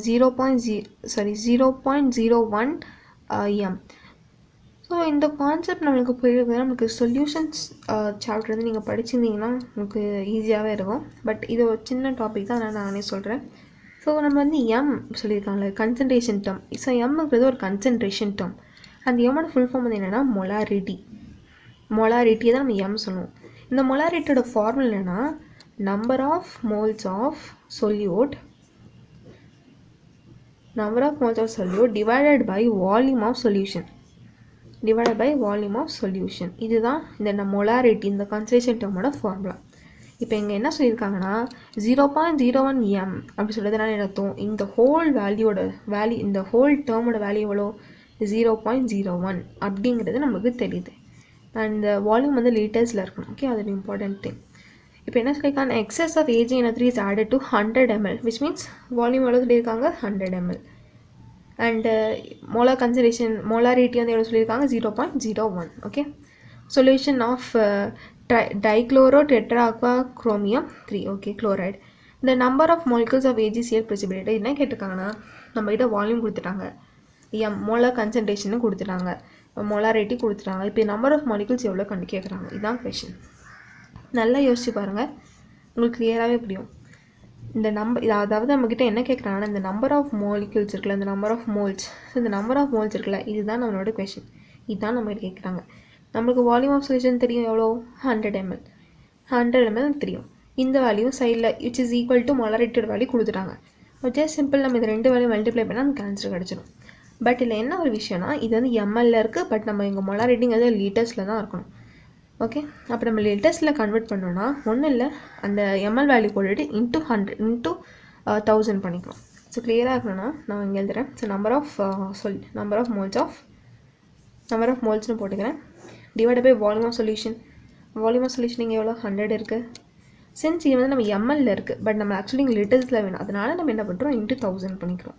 0.01 m. So இந்த கான்செப்ட் நம்மளுக்கு போயிருக்குது. நம்மளுக்கு சொல்யூஷன்ஸ் சாப்டர் வந்து நீங்கள் படிச்சிருந்தீங்கன்னா உங்களுக்கு ஈஸியாகவே இருக்கும். பட் இது ஒரு சின்ன டாபிக் தான், நானே சொல்கிறேன். ஸோ நம்ம வந்து எம் சொல்லியிருக்காங்களே கன்சன்ட்ரேஷன் டேர்ம். ஸோ எம்ங்கிறது ஒரு கன்சன்ட்ரேஷன் டேர்ம். அந்த எம்மோட ஃபுல் ஃபார்ம் வந்து என்னென்னா மொலாரிட்டியை தான் நம்ம எம் சொல்லுவோம். இந்த மொலாரிட்டியோட ஃபார்முலா என்னென்னா number of moles of solute divided by volume of solution. இதுதான் இந்த மொலாரிட்டி, இந்த கன்சன்ட்ரேஷன் டேர்மோட ஃபார்முலா. இப்போ இங்கே என்ன சொல்லியிருக்காங்கன்னா 0.01 m அப்படி சொல்கிறதுனால என்ன அர்த்தம், இந்த ஹோல் வேல்யூ இந்த ஹோல் டேர்மோட வேல்யூ எவ்வளோ 0.01 அப்படிங்கிறது நமக்கு தெரியுது. அண்ட் இந்த வால்யூம் வந்து லிட்டர்ஸில் இருக்கணும். ஓகே, அது ஒரு இம்பார்ட்டன்ட் திங். இப்போ என்ன சொல்லியிருக்காங்க, excess of AgNO3 is added to 100 ml which means volume எவ்வளோ சொல்லியிருக்காங்க 100 ml. அண்டு மோலாரிட்டி வந்து எவ்வளோ சொல்லியிருக்காங்க 0.01. Okay, solution of dichlorotetraquachromium 3. Okay, chloride. இந்த number of molecules of AgCl precipitated என்ன கேட்டிருக்காங்கன்னா, நம்மகிட்ட வால்யூம் கொடுத்துட்டாங்க, மோலார் கன்சன்ட்ரேஷன் கொடுத்துட்டாங்க, மோலாரிட்டி கொடுத்துட்டாங்க. இப்போ நம்பர் ஆஃப் மாலிகுல்ஸ் எவ்வளோ கண்டு கேட்குறாங்க. இதுதான் கொஷின். நல்லா யோசிச்சு பாருங்கள், உங்களுக்கு கிளியராகவே புரியும். இந்த அதாவது நம்மக்கிட்ட என்ன கேட்குறாங்கன்னா, இந்த நம்பர் ஆஃப் மாலிகுல்ஸ் இருக்குல்ல, இந்த நம்பர் ஆஃப் மோல்ஸ், இந்த நம்பர் ஆஃப் மோல்ஸ் இருக்குல்ல, இதுதான் நம்மளோட கொஷின். இதுதான் நம்மகிட்ட கேட்குறாங்க. நம்மளுக்கு வால்யூம் ஆஃப் சொல்யூஷன் தெரியும் எவ்வளோ 100 ml தெரியும். இந்த வேல்யூ சைடில் விச் இஸ் ஈக்குவல் டு மொலாரிட்டியோட வேல்யூ கொடுத்துட்டாங்க. ஜஸ்ட் சிம்பிள் நம்ம இது 2 வேல்யூ மல்டிப்ளை பண்ணால் நமக்கு ஆன்சர் கிடச்சிடும். பட் இதில் என்ன ஒரு விஷயம்னா, இது வந்து எம்எல்ல இருக்குது. பட் நம்ம எங்கள் மொலாரிட்டிங்கிறது லிட்டர்ஸில் தான் இருக்கணும். ஓகே, அப்போ நம்ம லிட்டர்ஸில் கன்வெர்ட் பண்ணோன்னா ஒன்றும் இல்லை, அந்த எம்எல் வேல்யூ போட்டுட்டு இன்ட்டு 1000 பண்ணிக்கிறோம். ஸோ கிளியராக இருக்கணும்னா நான் இங்கே எழுதுகிறேன். ஸோ நம்பர் ஆஃப் மோல்ஸ்னு போட்டுக்கிறேன். Divide by volume of solution இங்கே எவ்வளோ 100 இருக்குது. சின்ஸ் இது வந்து நம்ம எம்எல்ல இருக்குது, பட் நம்ம ஆக்சுவலி இங்கே லிட்டர்ஸில் வேணும். அதனால் நம்ம என்ன பண்ணுறோம், இன்ட்டு 1000 பண்ணிக்கிறோம்.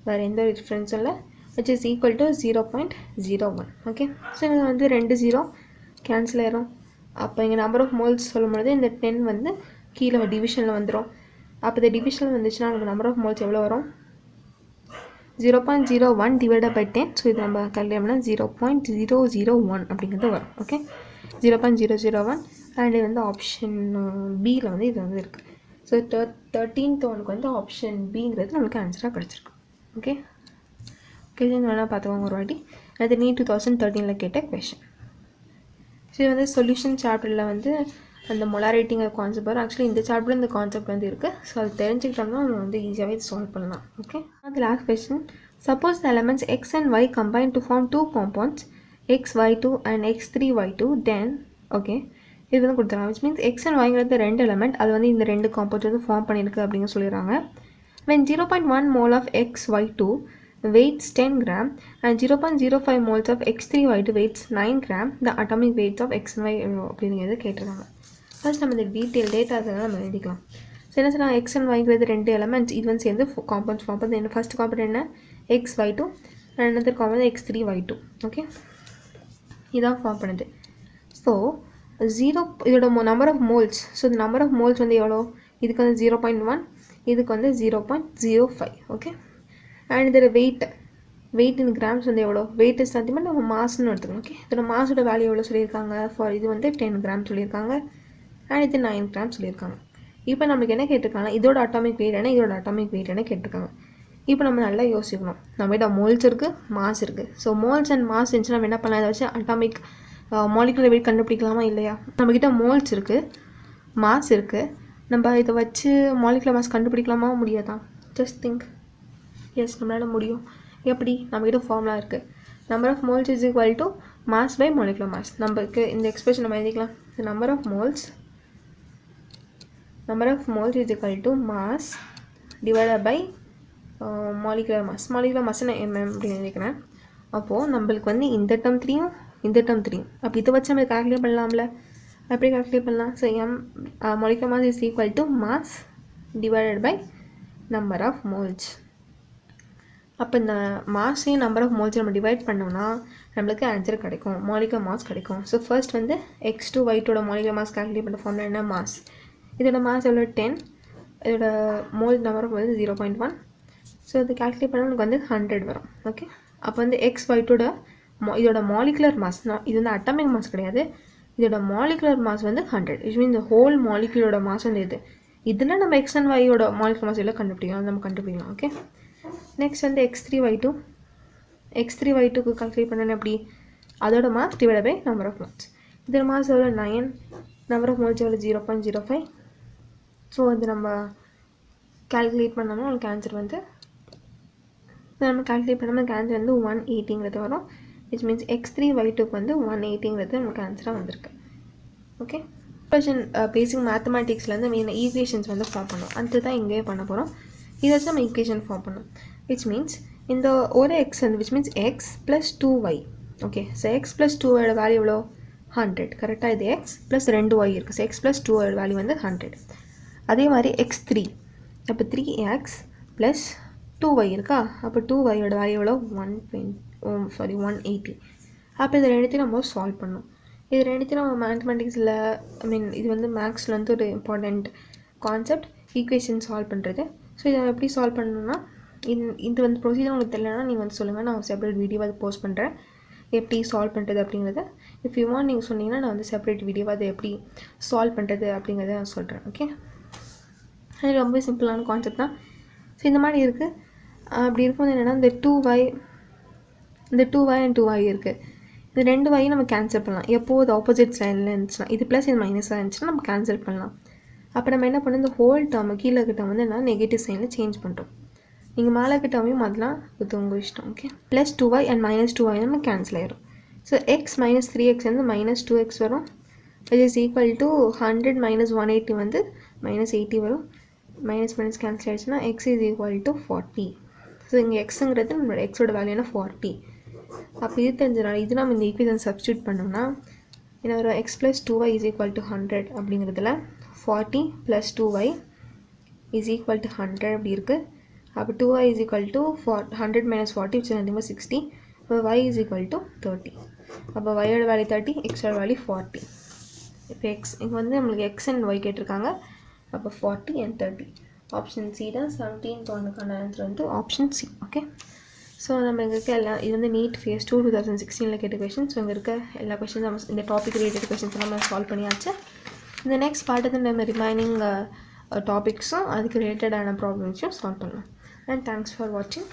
வேறு எந்த டிஃப்ரென்ஸும் இல்லை. Which is equal to 0.01. Okay, so இங்கே வந்து 2 0 கேன்சல் ஆயிரும். அப்போ இங்கே நம்பர் ஆஃப் மோல்ஸ் சொல்லும்பொழுது இந்த 10 வந்து கீழே டிவிஷனில் வந்துடும். அப்போ இந்த டிவிஷனில் வந்துச்சுன்னா நமக்கு நம்பர் ஆஃப் மோல்ஸ் எவ்வளோ வரும், 0.01 டிவைடட் பை 10. ஸோ இது நம்ம கல்யாணம் பண்ணால் 0.001 அப்படிங்கிறது வரும். ஓகே, 0.001. அண்ட் இது வந்து ஆப்ஷன் பியில் வந்து இது வந்து இருக்குது. ஸோ 13th ஒனுக்கு வந்து ஆப்ஷன் பிங்கிறது நமக்கு ஆன்சராக கிடச்சிருக்கு. ஓகே, இது வேணால் பார்த்துக்கோங்க ஒரு வாட்டி. அது நீ 2013 கேட்ட கொஷின். ஸோ இது வந்து சொல்யூஷன் சாப்டரில் வந்து அந்த மொலாரிட்டிங்கிற கான்செப்ட் வரும். ஆக்சுவலி இந்த சாப்டரில் இந்த கான்செப்ட் வந்து இருக்குது. ஸோ அது தெரிஞ்சுக்கிட்டோம்னா நம்ம வந்து ஈஸியாகவே சால்வ் பண்ணலாம். ஓகே, அது last question. Suppose the elements x and y combine to form 2 compounds xy2 and x3y2 then okay இது வந்து கொடுத்துருக்காங்க. Which means x and yங்கிறது 2 element, அது வந்து இந்த 2 காம்பவுண்ட்ஸ் வந்து ஃபார்ம் பண்ணியிருக்கு அப்படின்னு சொல்லிடுறாங்க. when 0.1 mole of xy2 weighs 10 gram and 0.05 moles of x3y2 weighs 9 gram, the atomic weights of x and y அப்படிங்கிறது கேட்டிருக்காங்க. ஃபர்ஸ்ட் நம்ம இந்த டீட்டெயில் டேட்டாஸ் எல்லாம் நம்ம எழுதிக்கலாம். ஸோ என்ன சொன்னால் x and yங்கிறது 2 எலமெண்ட்ஸ், இது வந்து சேர்ந்து காம்பவுண்ட்ஸ் ஃபார்ம் பண்ணுது. என்ன ஃபர்ஸ்ட் காம்பவுண்ட் என்ன xy2 and another compound x3y2. Okay, இதான் ஃபார்ம் பண்ணுது. ஸோ 0 இதோட நம்பர் ஆஃப் மோல்ஸ். ஸோ இந்த நம்பர் ஆஃப் மோல்ஸ் வந்து எவ்வளோ, இதுக்கு வந்து 0.1, இதுக்கு வந்து 0.05. ஓகே. அண்ட் இதோட வெயிட் இன் கிராம்ஸ் வந்து எவ்வளோ, வெயிட் இஸ் நத்திங் பட் நம்ம மாஸ்ன்னு எடுத்துக்கணும். ஓகே. இதோட மாஸோட வேல்யூ எவ்வளோ சொல்லியிருக்காங்க, ஃபார் இது வந்து 10 கிராம் சொல்லியிருக்காங்க, அண்ட் இது 9 கிராம் சொல்லியிருக்காங்க. இப்போ நம்மளுக்கு என்ன கேட்டிருக்காங்கன்னா இதோட அட்டாமிக் வெயிட் என்ன, இதோட அட்டாமிக் வெயிட் என்ன கேட்டிருக்காங்க. இப்போ நம்ம நல்லா யோசிக்கணும். நம்மகிட்ட மோல்ஸ் இருக்குது, மாஸ் இருக்குது. ஸோ மோல்ஸ் அண்ட் மாஸ் இருந்துச்சு நம்ம என்ன பண்ணலாம், இதை வச்சு அட்டாமிக் மாலிகுலர் வெயிட் கண்டுபிடிக்கலாமா இல்லையா. நம்மக்கிட்ட மோல்ஸ் இருக்குது, மாஸ் இருக்குது, நம்ம இதை வச்சு மாலிகுலர் மாஸ் கண்டுபிடிக்கலாமா முடியாதான். Just think. எஸ், நம்மளால முடியும். எப்படி, நம்மக்கிட்ட ஃபார்முலா இருக்குது. Number of moles is equal to mass by molecular mass. நம்மளுக்கு இந்த எக்ஸ்பிரஷன் நம்ம எழுதிக்கலாம். Number of moles is equal to mass divided by molecular mass. Molecular மாஸ்ன்னு அப்படின்னு எழுதிக்கிறேன். அப்போது நம்மளுக்கு வந்து இந்த டேர்ம் 3யும் இந்த டேர்ம் 3யும் அப்போ இதை வச்சு நம்ம கால்குலேட் பண்ணலாம்ல. எப்படி கால்குலேட் பண்ணலாம். So molecular mass is equal to mass divided by number of moles. அப்போ இந்த மாஸையும் நம்பர் ஆஃப் மோல்ஸ் நம்ம டிவைட் பண்ணோம்னா நம்மளுக்கு ஆன்சர் கிடைக்கும், மாலிகுலர் மாஸ் கிடைக்கும். ஸோ ஃபர்ஸ்ட் வந்து X2 Y2 molecular mass calculate பண்ண ஃபார்முலா என்ன, மாஸ். இதோட மாஸ் எவ்வளோ 10, இதோட மோல் நம்பர் ஆஃப் வந்து 0.1. ஸோ இது கால்குலேட் பண்ணால் நமக்கு வந்து 100 வரும். ஓகே. அப்போ வந்து XY2 இதோட மாலிகுலர் மாஸ், இது வந்து அட்டாமிக் மாஸ் கிடையாது, இதோட மாலிகுலர் மாஸ் வந்து 100. இட் மீன் இந்த ஹோல் மாலிகுலரோட மாஸ் வந்து இதில் நம்ம X and Yயோட மாலிகுலர் மாஸ் எல்லாம் கண்டுபிடிக்கலாம், நம்ம கண்டுபிடிக்கலாம். ஓகே. நெக்ஸ்ட் வந்து X3Y2க்கு கால்குலேட் பண்ணணும். எப்படி, அதோட mass divide by number of moles. இதோட மாஸ் எவ்வளோ 9, நம்பர் ஆஃப் மோல்ஸ் எவ்வளோ 0.05. ஸோ அது நம்ம கால்குலேட் பண்ணோம்னா உங்களுக்கு ஆன்சர் வந்து நம்ம கால்குலேட் பண்ணாமல் எனக்கு ஆன்சர் வந்து 180ங்கிறது வரும். விச் மீன்ஸ் X3Y2க்கு வந்து 180ங்கிறது நமக்கு ஆன்சராக வந்திருக்கு. ஓகே. கொஷின் பேசிக் மேத்தமேட்டிக்ஸ்லேருந்து மெயின் ஈக்குவேஷன்ஸ் வந்து ஃபார்ம் பண்ணும். அது தான் இங்கேயே பண்ண போகிறோம். இதை வச்சு நம்ம ஈக்குவேஷன் ஃபார்ம் பண்ணோம். விச் மீன்ஸ் இந்த ஒரு எக்ஸ் வந்து which means X plus 2y. Okay. So X plus 2y value எவ்வளோ 100. கரெக்டாக இது எக்ஸ் ப்ளஸ் 2y இருக்குது. So X plus 2y value வந்து 100. அதே மாதிரி X3 அப்போ 3x ப்ளஸ் 2y இருக்கா. அப்போ 2yயோட வேல்யூ எவ்வளோ 180. அப்போ இது ரெண்டுத்தையும் நம்ம சால்வ் பண்ணோம். இது ரெண்டுத்தையும் நம்ம மேத்தமெட்டிக்ஸில் இது வந்து மேக்ஸில் வந்து ஒரு இம்பார்ட்டண்ட் கான்செப்ட், ஈக்குவேஷன் சால்வ் பண்ணுறது. ஸோ இதை எப்படி சால்வ் பண்ணணும்னா இது வந்து ப்ரொசீஜர் உங்களுக்கு தெரியலனா நீங்கள் வந்து சொல்லுங்கள், நான் செப்பரேட் வீடியோவை அதை போஸ்ட் பண்ணுறேன் எப்படி சால்வ் பண்ணுறது அப்படிங்கிறத. இஃப் யூ வாண்ட் நீங்கள் சொன்னீங்கன்னா நான் வந்து செப்பரேட் வீடியோவை அதை எப்படி சால்வ் பண்ணுறது அப்படிங்கிறத நான் சொல்கிறேன். ஓகே. அது ரொம்ப சிம்பிளான கான்செப்ட் தான். ஸோ இந்த மாதிரி இருக்குது. அப்படி இருக்கும்போது என்னென்னா இந்த 2y and 2y இருக்குது. இந்த 2y நம்ம கேன்சல் பண்ணலாம். எப்போது ஆப்போசிட் சைடில் இருந்துச்சுன்னா இது ப்ளஸ் இது மைனஸாக இருந்துச்சுன்னா நம்ம கேன்சல் பண்ணலாம். அப்போ நம்ம என்ன பண்ணோம், இந்த ஹோல் டேர்ம் கீழே கிட்ட வந்து என்ன நெகட்டிவ் சைனில் சேஞ்ச் பண்ணுறோம். நீங்கள் மேலே கிட்டவையும் அதெல்லாம் இது உங்கள் இஷ்டம். Okay. Plus 2y and minus 2y நம்ம கேன்சல் ஆயிரும். ஸோ எக்ஸ் மைனஸ் 3x வந்து மைனஸ் 2x வரும். Which is equal to 100 minus 180 வந்து மைனஸ் 80 வரும். மைனஸ் மைனஸ் கேன்சல் ஆகிடுச்சுன்னா x is equal to 40. So இங்கே எக்ஸுங்கிறது நம்மளோட எக்ஸோட வேல்யூனா 40. அப்போ இது தெரிஞ்சதுனால இது நம்ம இந்த ஈக்குவேஷன் சப்ஸ்டியூட் பண்ணோம்னா என்ன வரும், X plus 2y is equal to 100 அப்படிங்கிறதுல 40 plus 2y is equal to 100 அப்படி இருக்குது. அப்போ 2y is equal to 100 minus 40 which is nothing but 60. அப்போ y இஸ் ஈக்குவல் டு 30. அப்போ yயோட வேல்யூ 30, எக்ஸோட வேல்யூ 40. இப்போ எக்ஸ் இங்கே வந்து நம்மளுக்கு எக்ஸ் அண்ட் ஒய் கேட்டிருக்காங்க. அப்போ 40 and 30. ஆப்ஷன் சி தான் 17th ஒன்றுக்கான ஆன்சர் வந்து ஆப்ஷன் சி. ஓகே. ஸோ நம்ம இங்கே இருக்க எல்லாம் இது வந்து நீட் ஃபேஸ் 2 2016 கேட்ட கொஷின். ஸோ இங்கே இருக்க எல்லா கொஷின்ஸ் நம்ம இந்த டாபிக் ரிலேட்டட் கொஷின்ஸ் நம்ம சால்வ் பண்ணியாச்சு. இந்த நெக்ஸ்ட் பார்ட் வந்து நம்ம ரிமைனிங் டாபிக்ஸும் அதுக்கு ரிலேட்டடான ப்ராப்ளம்ஸையும் சால்வ் பண்ணலாம். அண்ட் தேங்க்ஸ் ஃபார் வாட்சிங்.